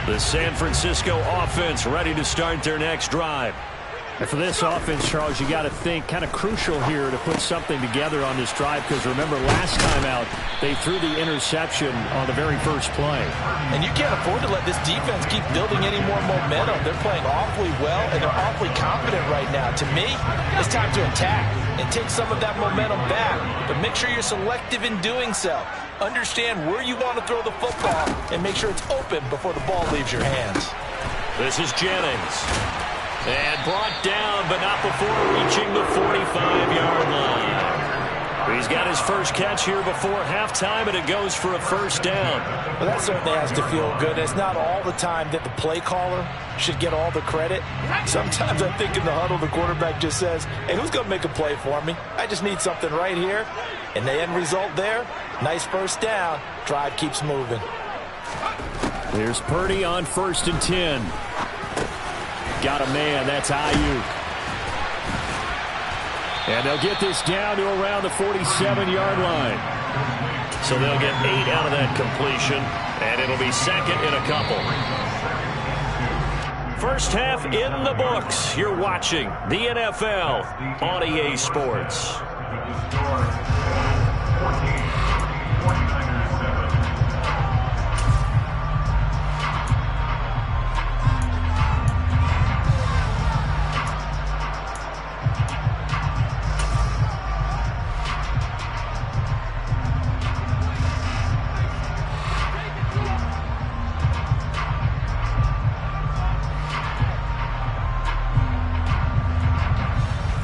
The San Francisco offense ready to start their next drive. And for this offense, Charles, you got to think kind of crucial here to put something together on this drive, because remember last time out they threw the interception on the very first play. And you can't afford to let this defense keep building any more momentum. They're playing awfully well and they're awfully confident right now. To me, it's time to attack and take some of that momentum back, but make sure you're selective in doing so. Understand where you want to throw the football and make sure it's open before the ball leaves your hands. This is Jennings. And brought down, but not before reaching the 45-yard line. He's got his first catch here before halftime, and it goes for a first down. Well, that certainly has to feel good. It's not all the time that the play caller should get all the credit. Sometimes I think in the huddle, the quarterback just says, hey, who's going to make a play for me? I just need something right here. And the end result there, nice first down. Drive keeps moving. Here's Purdy on 1st and 10. Got a man. That's Ayuk. And they'll get this down to around the 47-yard line. So they'll get 8 out of that completion, and it'll be second in a couple. First half in the books. You're watching the NFL on EA Sports.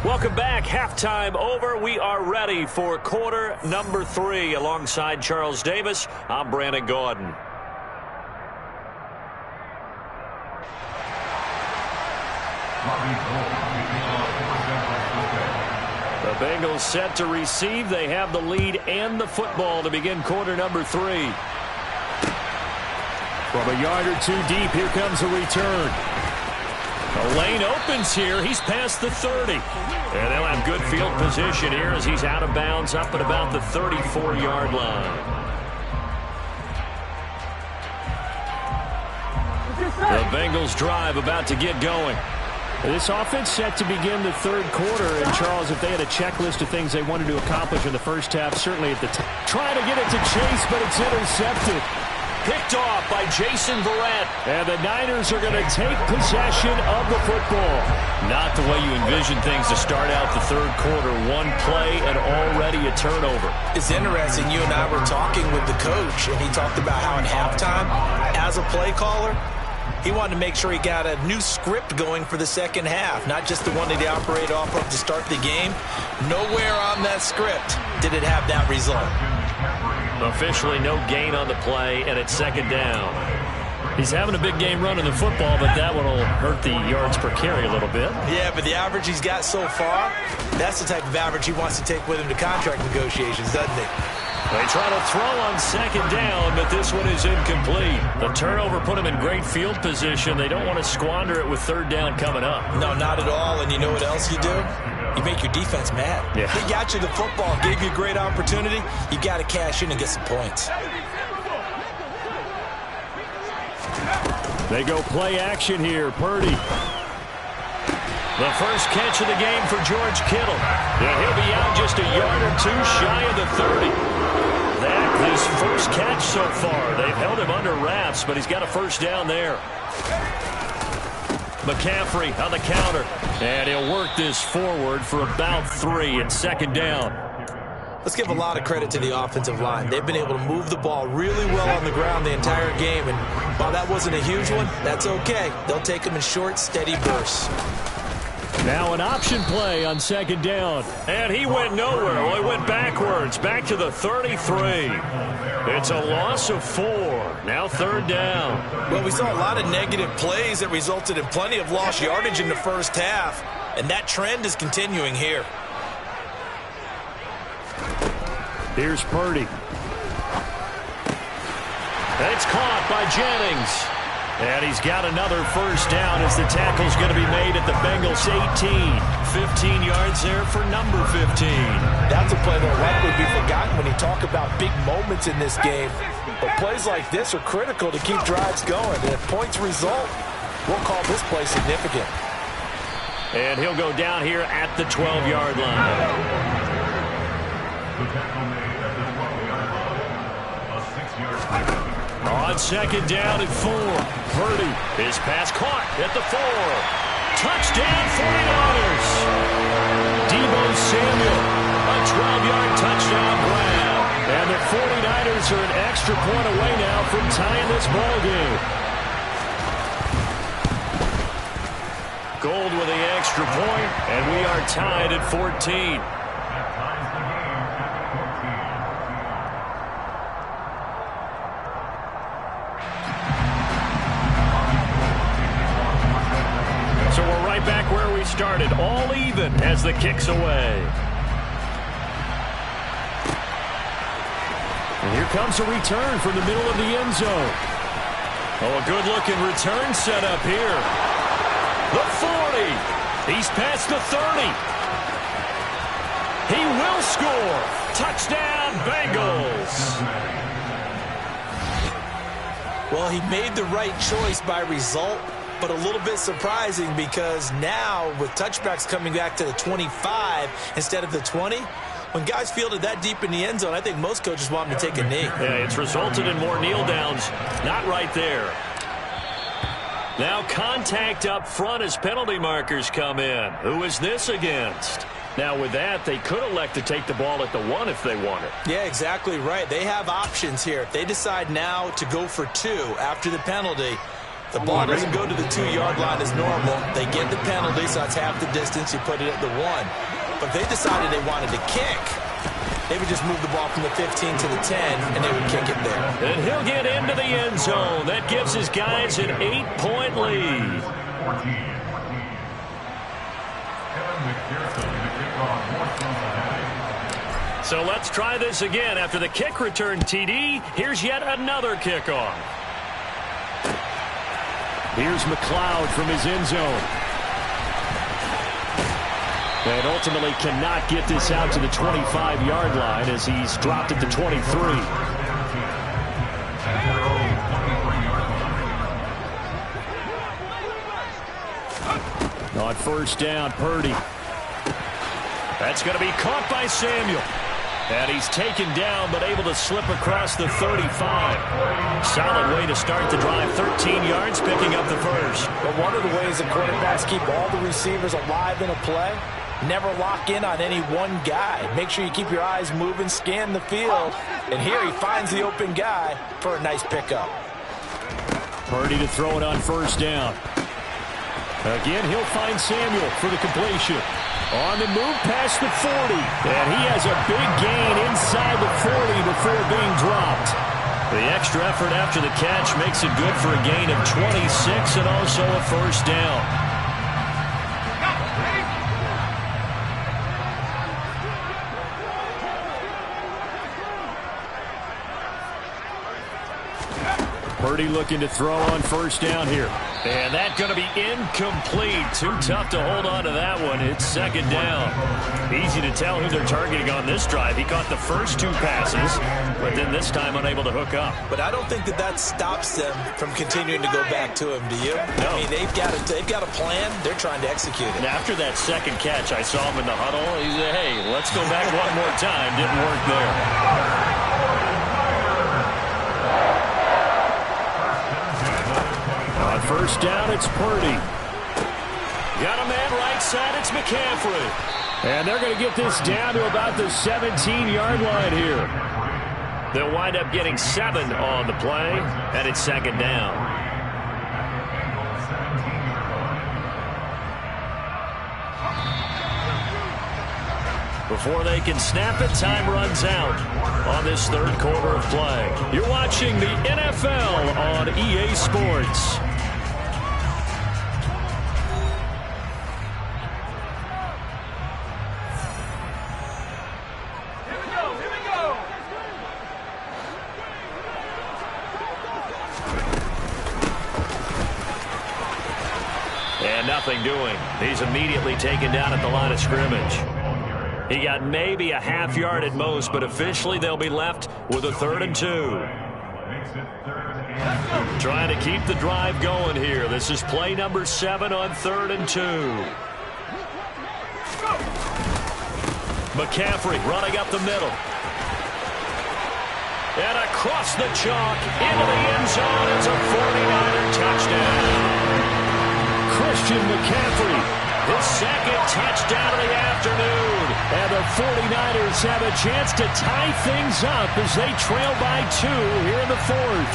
Welcome back. Halftime over. We are ready for quarter number 3. Alongside Charles Davis, I'm Brandon Gordon. The Bengals set to receive. They have the lead and the football to begin quarter number 3. From a yard or two deep, here comes a return. The lane opens here. He's past the 30. And they'll have good field position here as he's out of bounds up at about the 34-yard line. The Bengals drive about to get going. This offense set to begin the third quarter. And, Charles, if they had a checklist of things they wanted to accomplish in the first half, certainly at the time. Trying to get it to Chase, but it's intercepted. Picked off by Jason Verrett. And the Niners are going to take possession of the football. Not the way you envision things to start out the third quarter. One play and already a turnover. It's interesting. You and I were talking with the coach, and he talked about how in halftime, as a play caller, he wanted to make sure he got a new script going for the second half, not just the one that he operated off of to start the game. Nowhere on that script did it have that result. Officially no gain on the play, and it's second down. He's having a big game running the football, but that one will hurt the yards per carry a little bit. Yeah, but the average he's got so far, that's the type of average he wants to take with him to contract negotiations, doesn't he? They try to throw on second down, but this one is incomplete. The turnover put him in great field position. They don't want to squander it with third down coming up. No, not at all. And you know what else you do? You make your defense mad. Yeah. He got you the football, gave you a great opportunity. You got to cash in and get some points. They go play action here. Purdy. The first catch of the game for George Kittle. Yeah, he'll be out just a yard or two shy of the 30. That his first catch so far. They've held him under wraps, but he's got a first down there. McCaffrey on the counter. And he'll work this forward for about 3 and second down. Let's give a lot of credit to the offensive line. They've been able to move the ball really well on the ground the entire game. And while that wasn't a huge one, that's okay. They'll take them in short, steady bursts. Now an option play on second down. And he went nowhere. Well, he went backwards. Back to the 33. It's a loss of 4. Now third down. Well, we saw a lot of negative plays that resulted in plenty of lost yardage in the first half. And that trend is continuing here. Here's Purdy. It's caught by Jennings. And he's got another first down as the tackle's going to be made at the Bengals 18. 15 yards there for number 15. That's a play that will likely be forgotten when you talk about big moments in this game. But plays like this are critical to keep drives going. And if points result, we'll call this play significant. And he'll go down here at the 12-yard line. On second down at 4. Purdy. His pass caught at the 4. Touchdown 49ers. Deebo Samuel. A 12-yard touchdown grab. And the 49ers are an extra point away now from tying this ball game. Gold with the extra point, and we are tied at 14. started all even as the kick's away. And here comes a return from the middle of the end zone. Oh, a good-looking return set up here. The 40. He's past the 30. He will score. Touchdown, Bengals. Well, he made the right choice by result, but a little bit surprising because now with touchbacks coming back to the 25 instead of the 20, when guys fielded that deep in the end zone, I think most coaches want them to take a knee. Yeah, it's resulted in more kneel downs. Not right there. Now contact up front as penalty markers come in. Who is this against? Now with that, they could elect to take the ball at the 1 if they wanted. Yeah, exactly right. They have options here. If they decide now to go for 2 after the penalty, the ball doesn't go to the 2-yard line as normal. They get the penalty, so that's half the distance. You put it at the 1. But if they decided they wanted to kick, they would just move the ball from the 15 to the 10, and they would kick it there. And he'll get into the end zone. That gives his guys an 8-point lead. So let's try this again. After the kick return TD, here's yet another kickoff. Here's McLeod from his end zone. And ultimately cannot get this out to the 25-yard line as he's dropped at the 23. On first down, Purdy. That's going to be caught by Samuel. And he's taken down but able to slip across the 35. Solid way to start the drive. 13 yards, picking up the first. But one of the ways that quarterbacks keep all the receivers alive in a play, never lock in on any one guy. Make sure you keep your eyes moving, scan the field. And here he finds the open guy for a nice pickup. Purdy to throw it on first down. Again, he'll find Samuel for the completion. On the move past the 40. And he has a big gain inside the 40 before being dropped. The extra effort after the catch makes it good for a gain of 26 and also a first down. Purdy looking to throw on first down here. And that's going to be incomplete. Too tough to hold on to that one. It's second down. Easy to tell who they're targeting on this drive. He caught the first 2 passes, but then this time unable to hook up. But I don't think that stops them from continuing to go back to him, do you? No. I mean, they've got a plan. They're trying to execute it. And after that second catch, I saw him in the huddle. He said, hey, let's go back one more time. Didn't work there. On first down, it's Purdy. Got a man right side, it's McCaffrey. And they're going to get this down to about the 17-yard line here. They'll wind up getting 7 on the play, and it's second down. Before they can snap it, time runs out on this third quarter of play. You're watching the NFL on EA Sports. And nothing doing. He's immediately taken down at the line of scrimmage. He got maybe a half yard at most, but officially they'll be left with a 3rd and 2. Trying to keep the drive going here. This is play number 7 on 3rd and 2. McCaffrey running up the middle. And across the chalk into the end zone. It's a 49er touchdown. Christian McCaffrey, his second touchdown of the afternoon. And the 49ers have a chance to tie things up as they trail by 2 here in the 4th.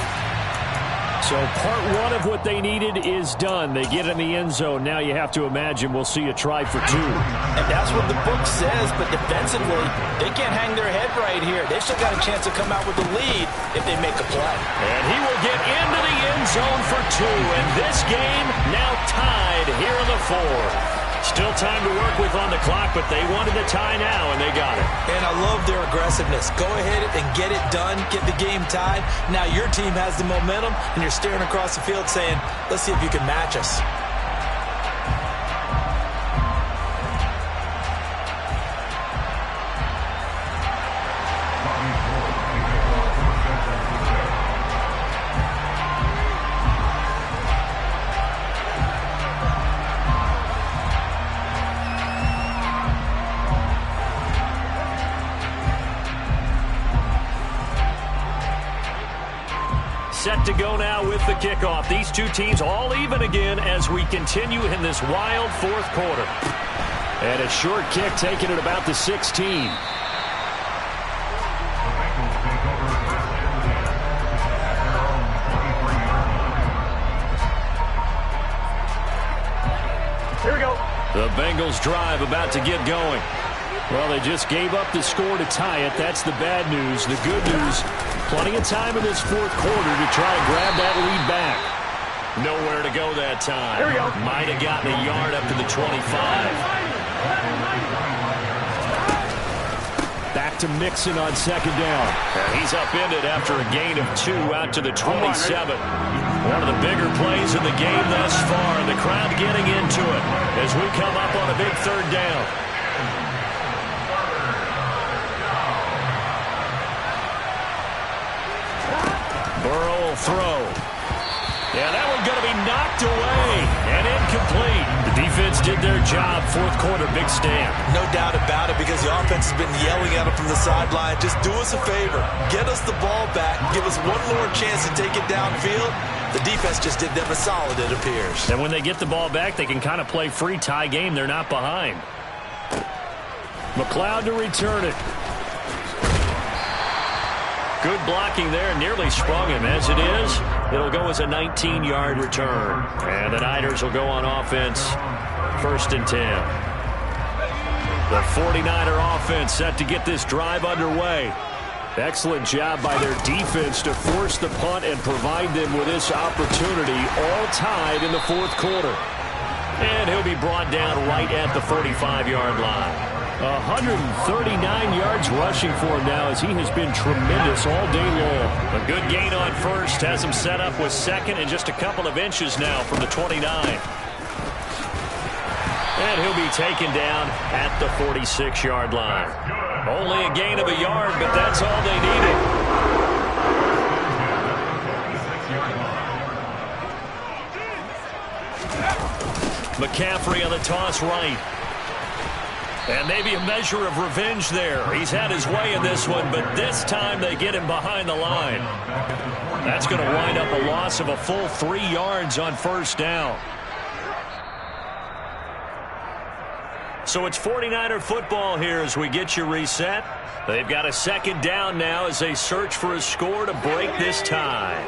So part 1 of what they needed is done. They get in the end zone. Now you have to imagine we'll see a try for 2. And that's what the book says, but defensively, they can't hang their head right here. They still got a chance to come out with the lead if they make a play. And he will get into the end zone for 2. And this game now tied here in the 4th. Still time to work with on the clock, but they wanted the tie now, and they got it. And I love their aggressiveness. Go ahead and get it done, get the game tied. Now your team has the momentum, and you're staring across the field saying, let's see if you can match us. Set to go now with the kickoff. These two teams all even again as we continue in this wild fourth quarter. And a short kick taken at about the 16. Here we go. The Bengals drive about to get going. Well, they just gave up the score to tie it. That's the bad news. The good news, plenty of time in this fourth quarter to try and grab that lead back. Nowhere to go that time. Here we go. Might have gotten a yard up to the 25. Back to Mixon on second down. And he's upended after a gain of 2 out to the 27. One of the bigger plays in the game thus far. The crowd getting into it as we come up on a big third down. Burrow will throw. Yeah, that one's going to be knocked away and incomplete. The defense did their job. Fourth quarter, big stand. No doubt about it, because the offense has been yelling at them from the sideline. Just do us a favor. Get us the ball back. Give us one more chance to take it downfield. The defense just did them a solid, it appears. And when they get the ball back, they can kind of play free tie game. They're not behind. McLeod to return it. Good blocking there, nearly sprung him. As it is, it'll go as a 19-yard return. And the Niners will go on offense, 1st and 10. The 49er offense set to get this drive underway. Excellent job by their defense to force the punt and provide them with this opportunity, all tied in the fourth quarter. And he'll be brought down right at the 45-yard line. 139 yards rushing for him now as he has been tremendous all day long. A good gain on first has him set up with second and just a couple of inches now from the 29. And he'll be taken down at the 46-yard line. Only a gain of a yard, but that's all they needed. McCaffrey on the toss right. And maybe a measure of revenge there. He's had his way in this one, but this time they get him behind the line. That's going to wind up a loss of a full 3 yards on first down. So it's 49er football here as we get you reset. They've got a second down now as they search for a score to break this tie.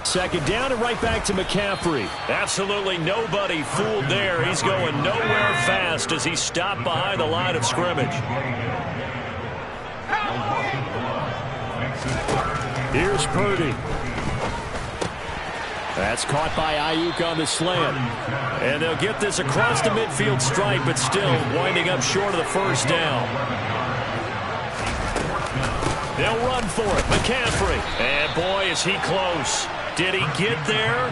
Second down and right back to McCaffrey. Absolutely nobody fooled there. He's going nowhere fast as he's stopped behind the line of scrimmage. Here's Purdy. That's caught by Ayuk on the slant. And they'll get this across the midfield stripe, but still winding up short of the first down. They'll run for it. McCaffrey. And boy, is he close. Did he get there?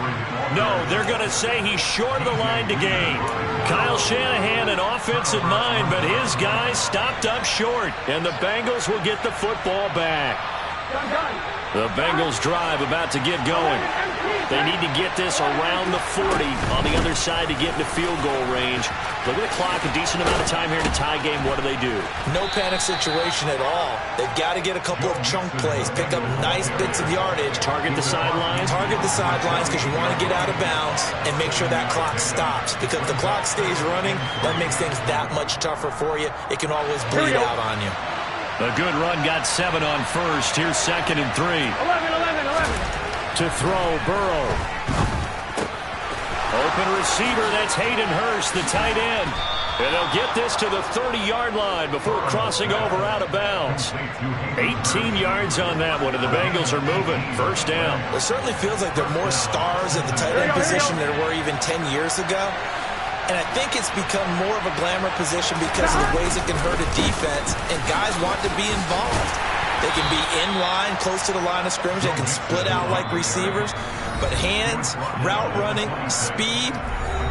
No, they're going to say he's short of the line to gain. Kyle Shanahan, an offensive mind, but his guys stopped up short. And the Bengals will get the football back. The Bengals drive about to get going. They need to get this around the 40 on the other side to get into field goal range. Look at the clock, a decent amount of time here to tie game. What do? No panic situation at all. They've got to get a couple of chunk plays, pick up nice bits of yardage. Target the sidelines? Target the sidelines because you want to get out of bounds and make sure that clock stops. Because if the clock stays running, that makes things that much tougher for you. It can always bleed out on you. A good run got 7 on first. Here's 2nd and 3. 11. To throw, Burrow. Open receiver, that's Hayden Hurst, the tight end. And they'll get this to the 30-yard line before crossing over out of bounds. 18 yards on that one, and the Bengals are moving. First down. It certainly feels like there are more stars at the tight end position than there were even 10 years ago. And I think it's become more of a glamour position because of the ways it can hurt a defense, and guys want to be involved. They can be in line, close to the line of scrimmage. They can split out like receivers. But hands, route running, speed,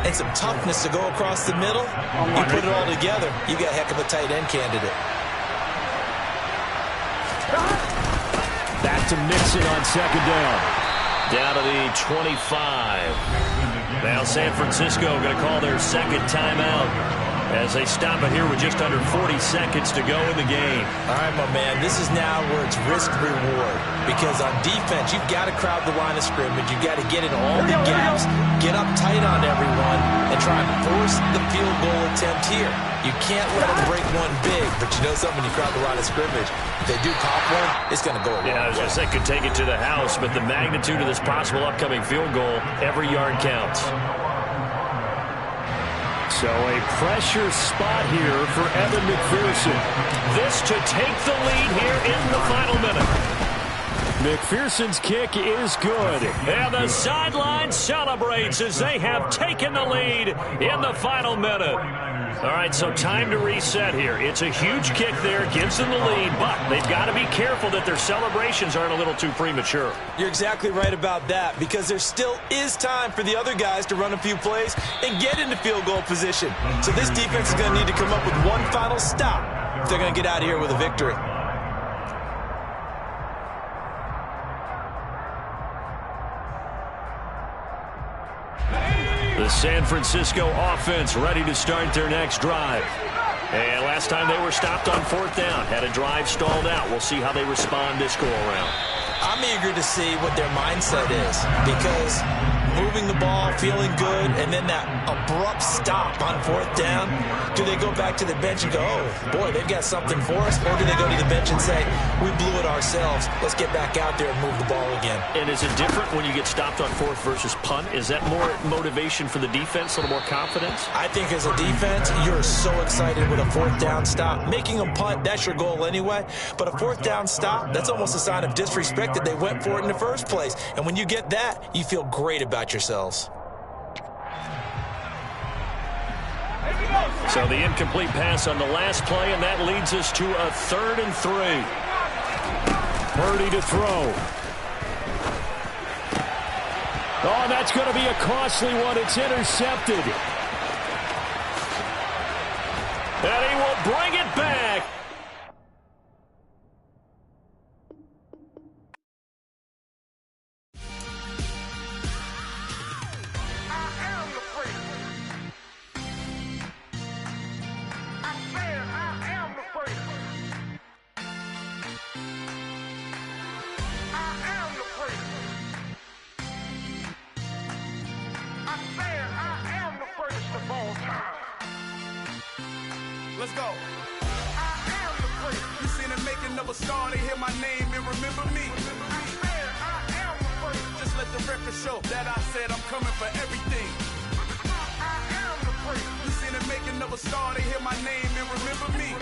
and some toughness to go across the middle, you put it all together, you got a heck of a tight end candidate. Back to Mixon on second down. Down to the 25. Now San Francisco going to call their second timeout as they stop it here with just under 40 seconds to go in the game. All right, my man, this is now where it's risk-reward. Because on defense, you've got to crowd the line of scrimmage. You've got to get in all the gaps, get up tight on everyone, and try and force the field goal attempt here. You can't let them break one big, but you know something, when you crowd the line of scrimmage, if they do pop one, it's going to go a long way. Yeah, I was going to say, could take it to the house, but the magnitude of this possible upcoming field goal, every yard counts. So a pressure spot here for Evan McPherson. This to take the lead here in the final minute. McPherson's kick is good. And the sideline celebrates as they have taken the lead in the final minute. All right, so time to reset here. It's a huge kick there, gives them the lead, but they've got to be careful that their celebrations aren't a little too premature. You're exactly right about that, because there still is time for the other guys to run a few plays and get into field goal position. So this defense is going to need to come up with one final stop if they're going to get out of here with a victory. The San Francisco offense ready to start their next drive. And last time they were stopped on fourth down, had a drive stalled out. We'll see how they respond this go-around. I'm eager to see what their mindset is, because moving the ball, feeling good, and then that abrupt stop on fourth down, do they go back to the bench and go, oh, boy, they've got something for us? Or do they go to the bench and say, we blew it ourselves, let's get back out there and move the ball again? And is it different when you get stopped on fourth versus punt? Is that more motivation for the defense, a little more confidence? I think as a defense, you're so excited with a fourth down stop. Making them punt, that's your goal anyway. But a fourth down stop, that's almost a sign of disrespect that they went for it in the first place. And when you get that, you feel great about yourselves. So the incomplete pass on the last play, and that leads us to a 3rd and 3. Purdy to throw. Oh, that's going to be a costly one. It's intercepted. And he will bring it back. Let's go. I am the first. You seen the making of a star, they hear my name and remember me. I am the first. Just let the record show that I said I'm coming for everything. I am the first. You seen the making of a star, they hear my name and remember me.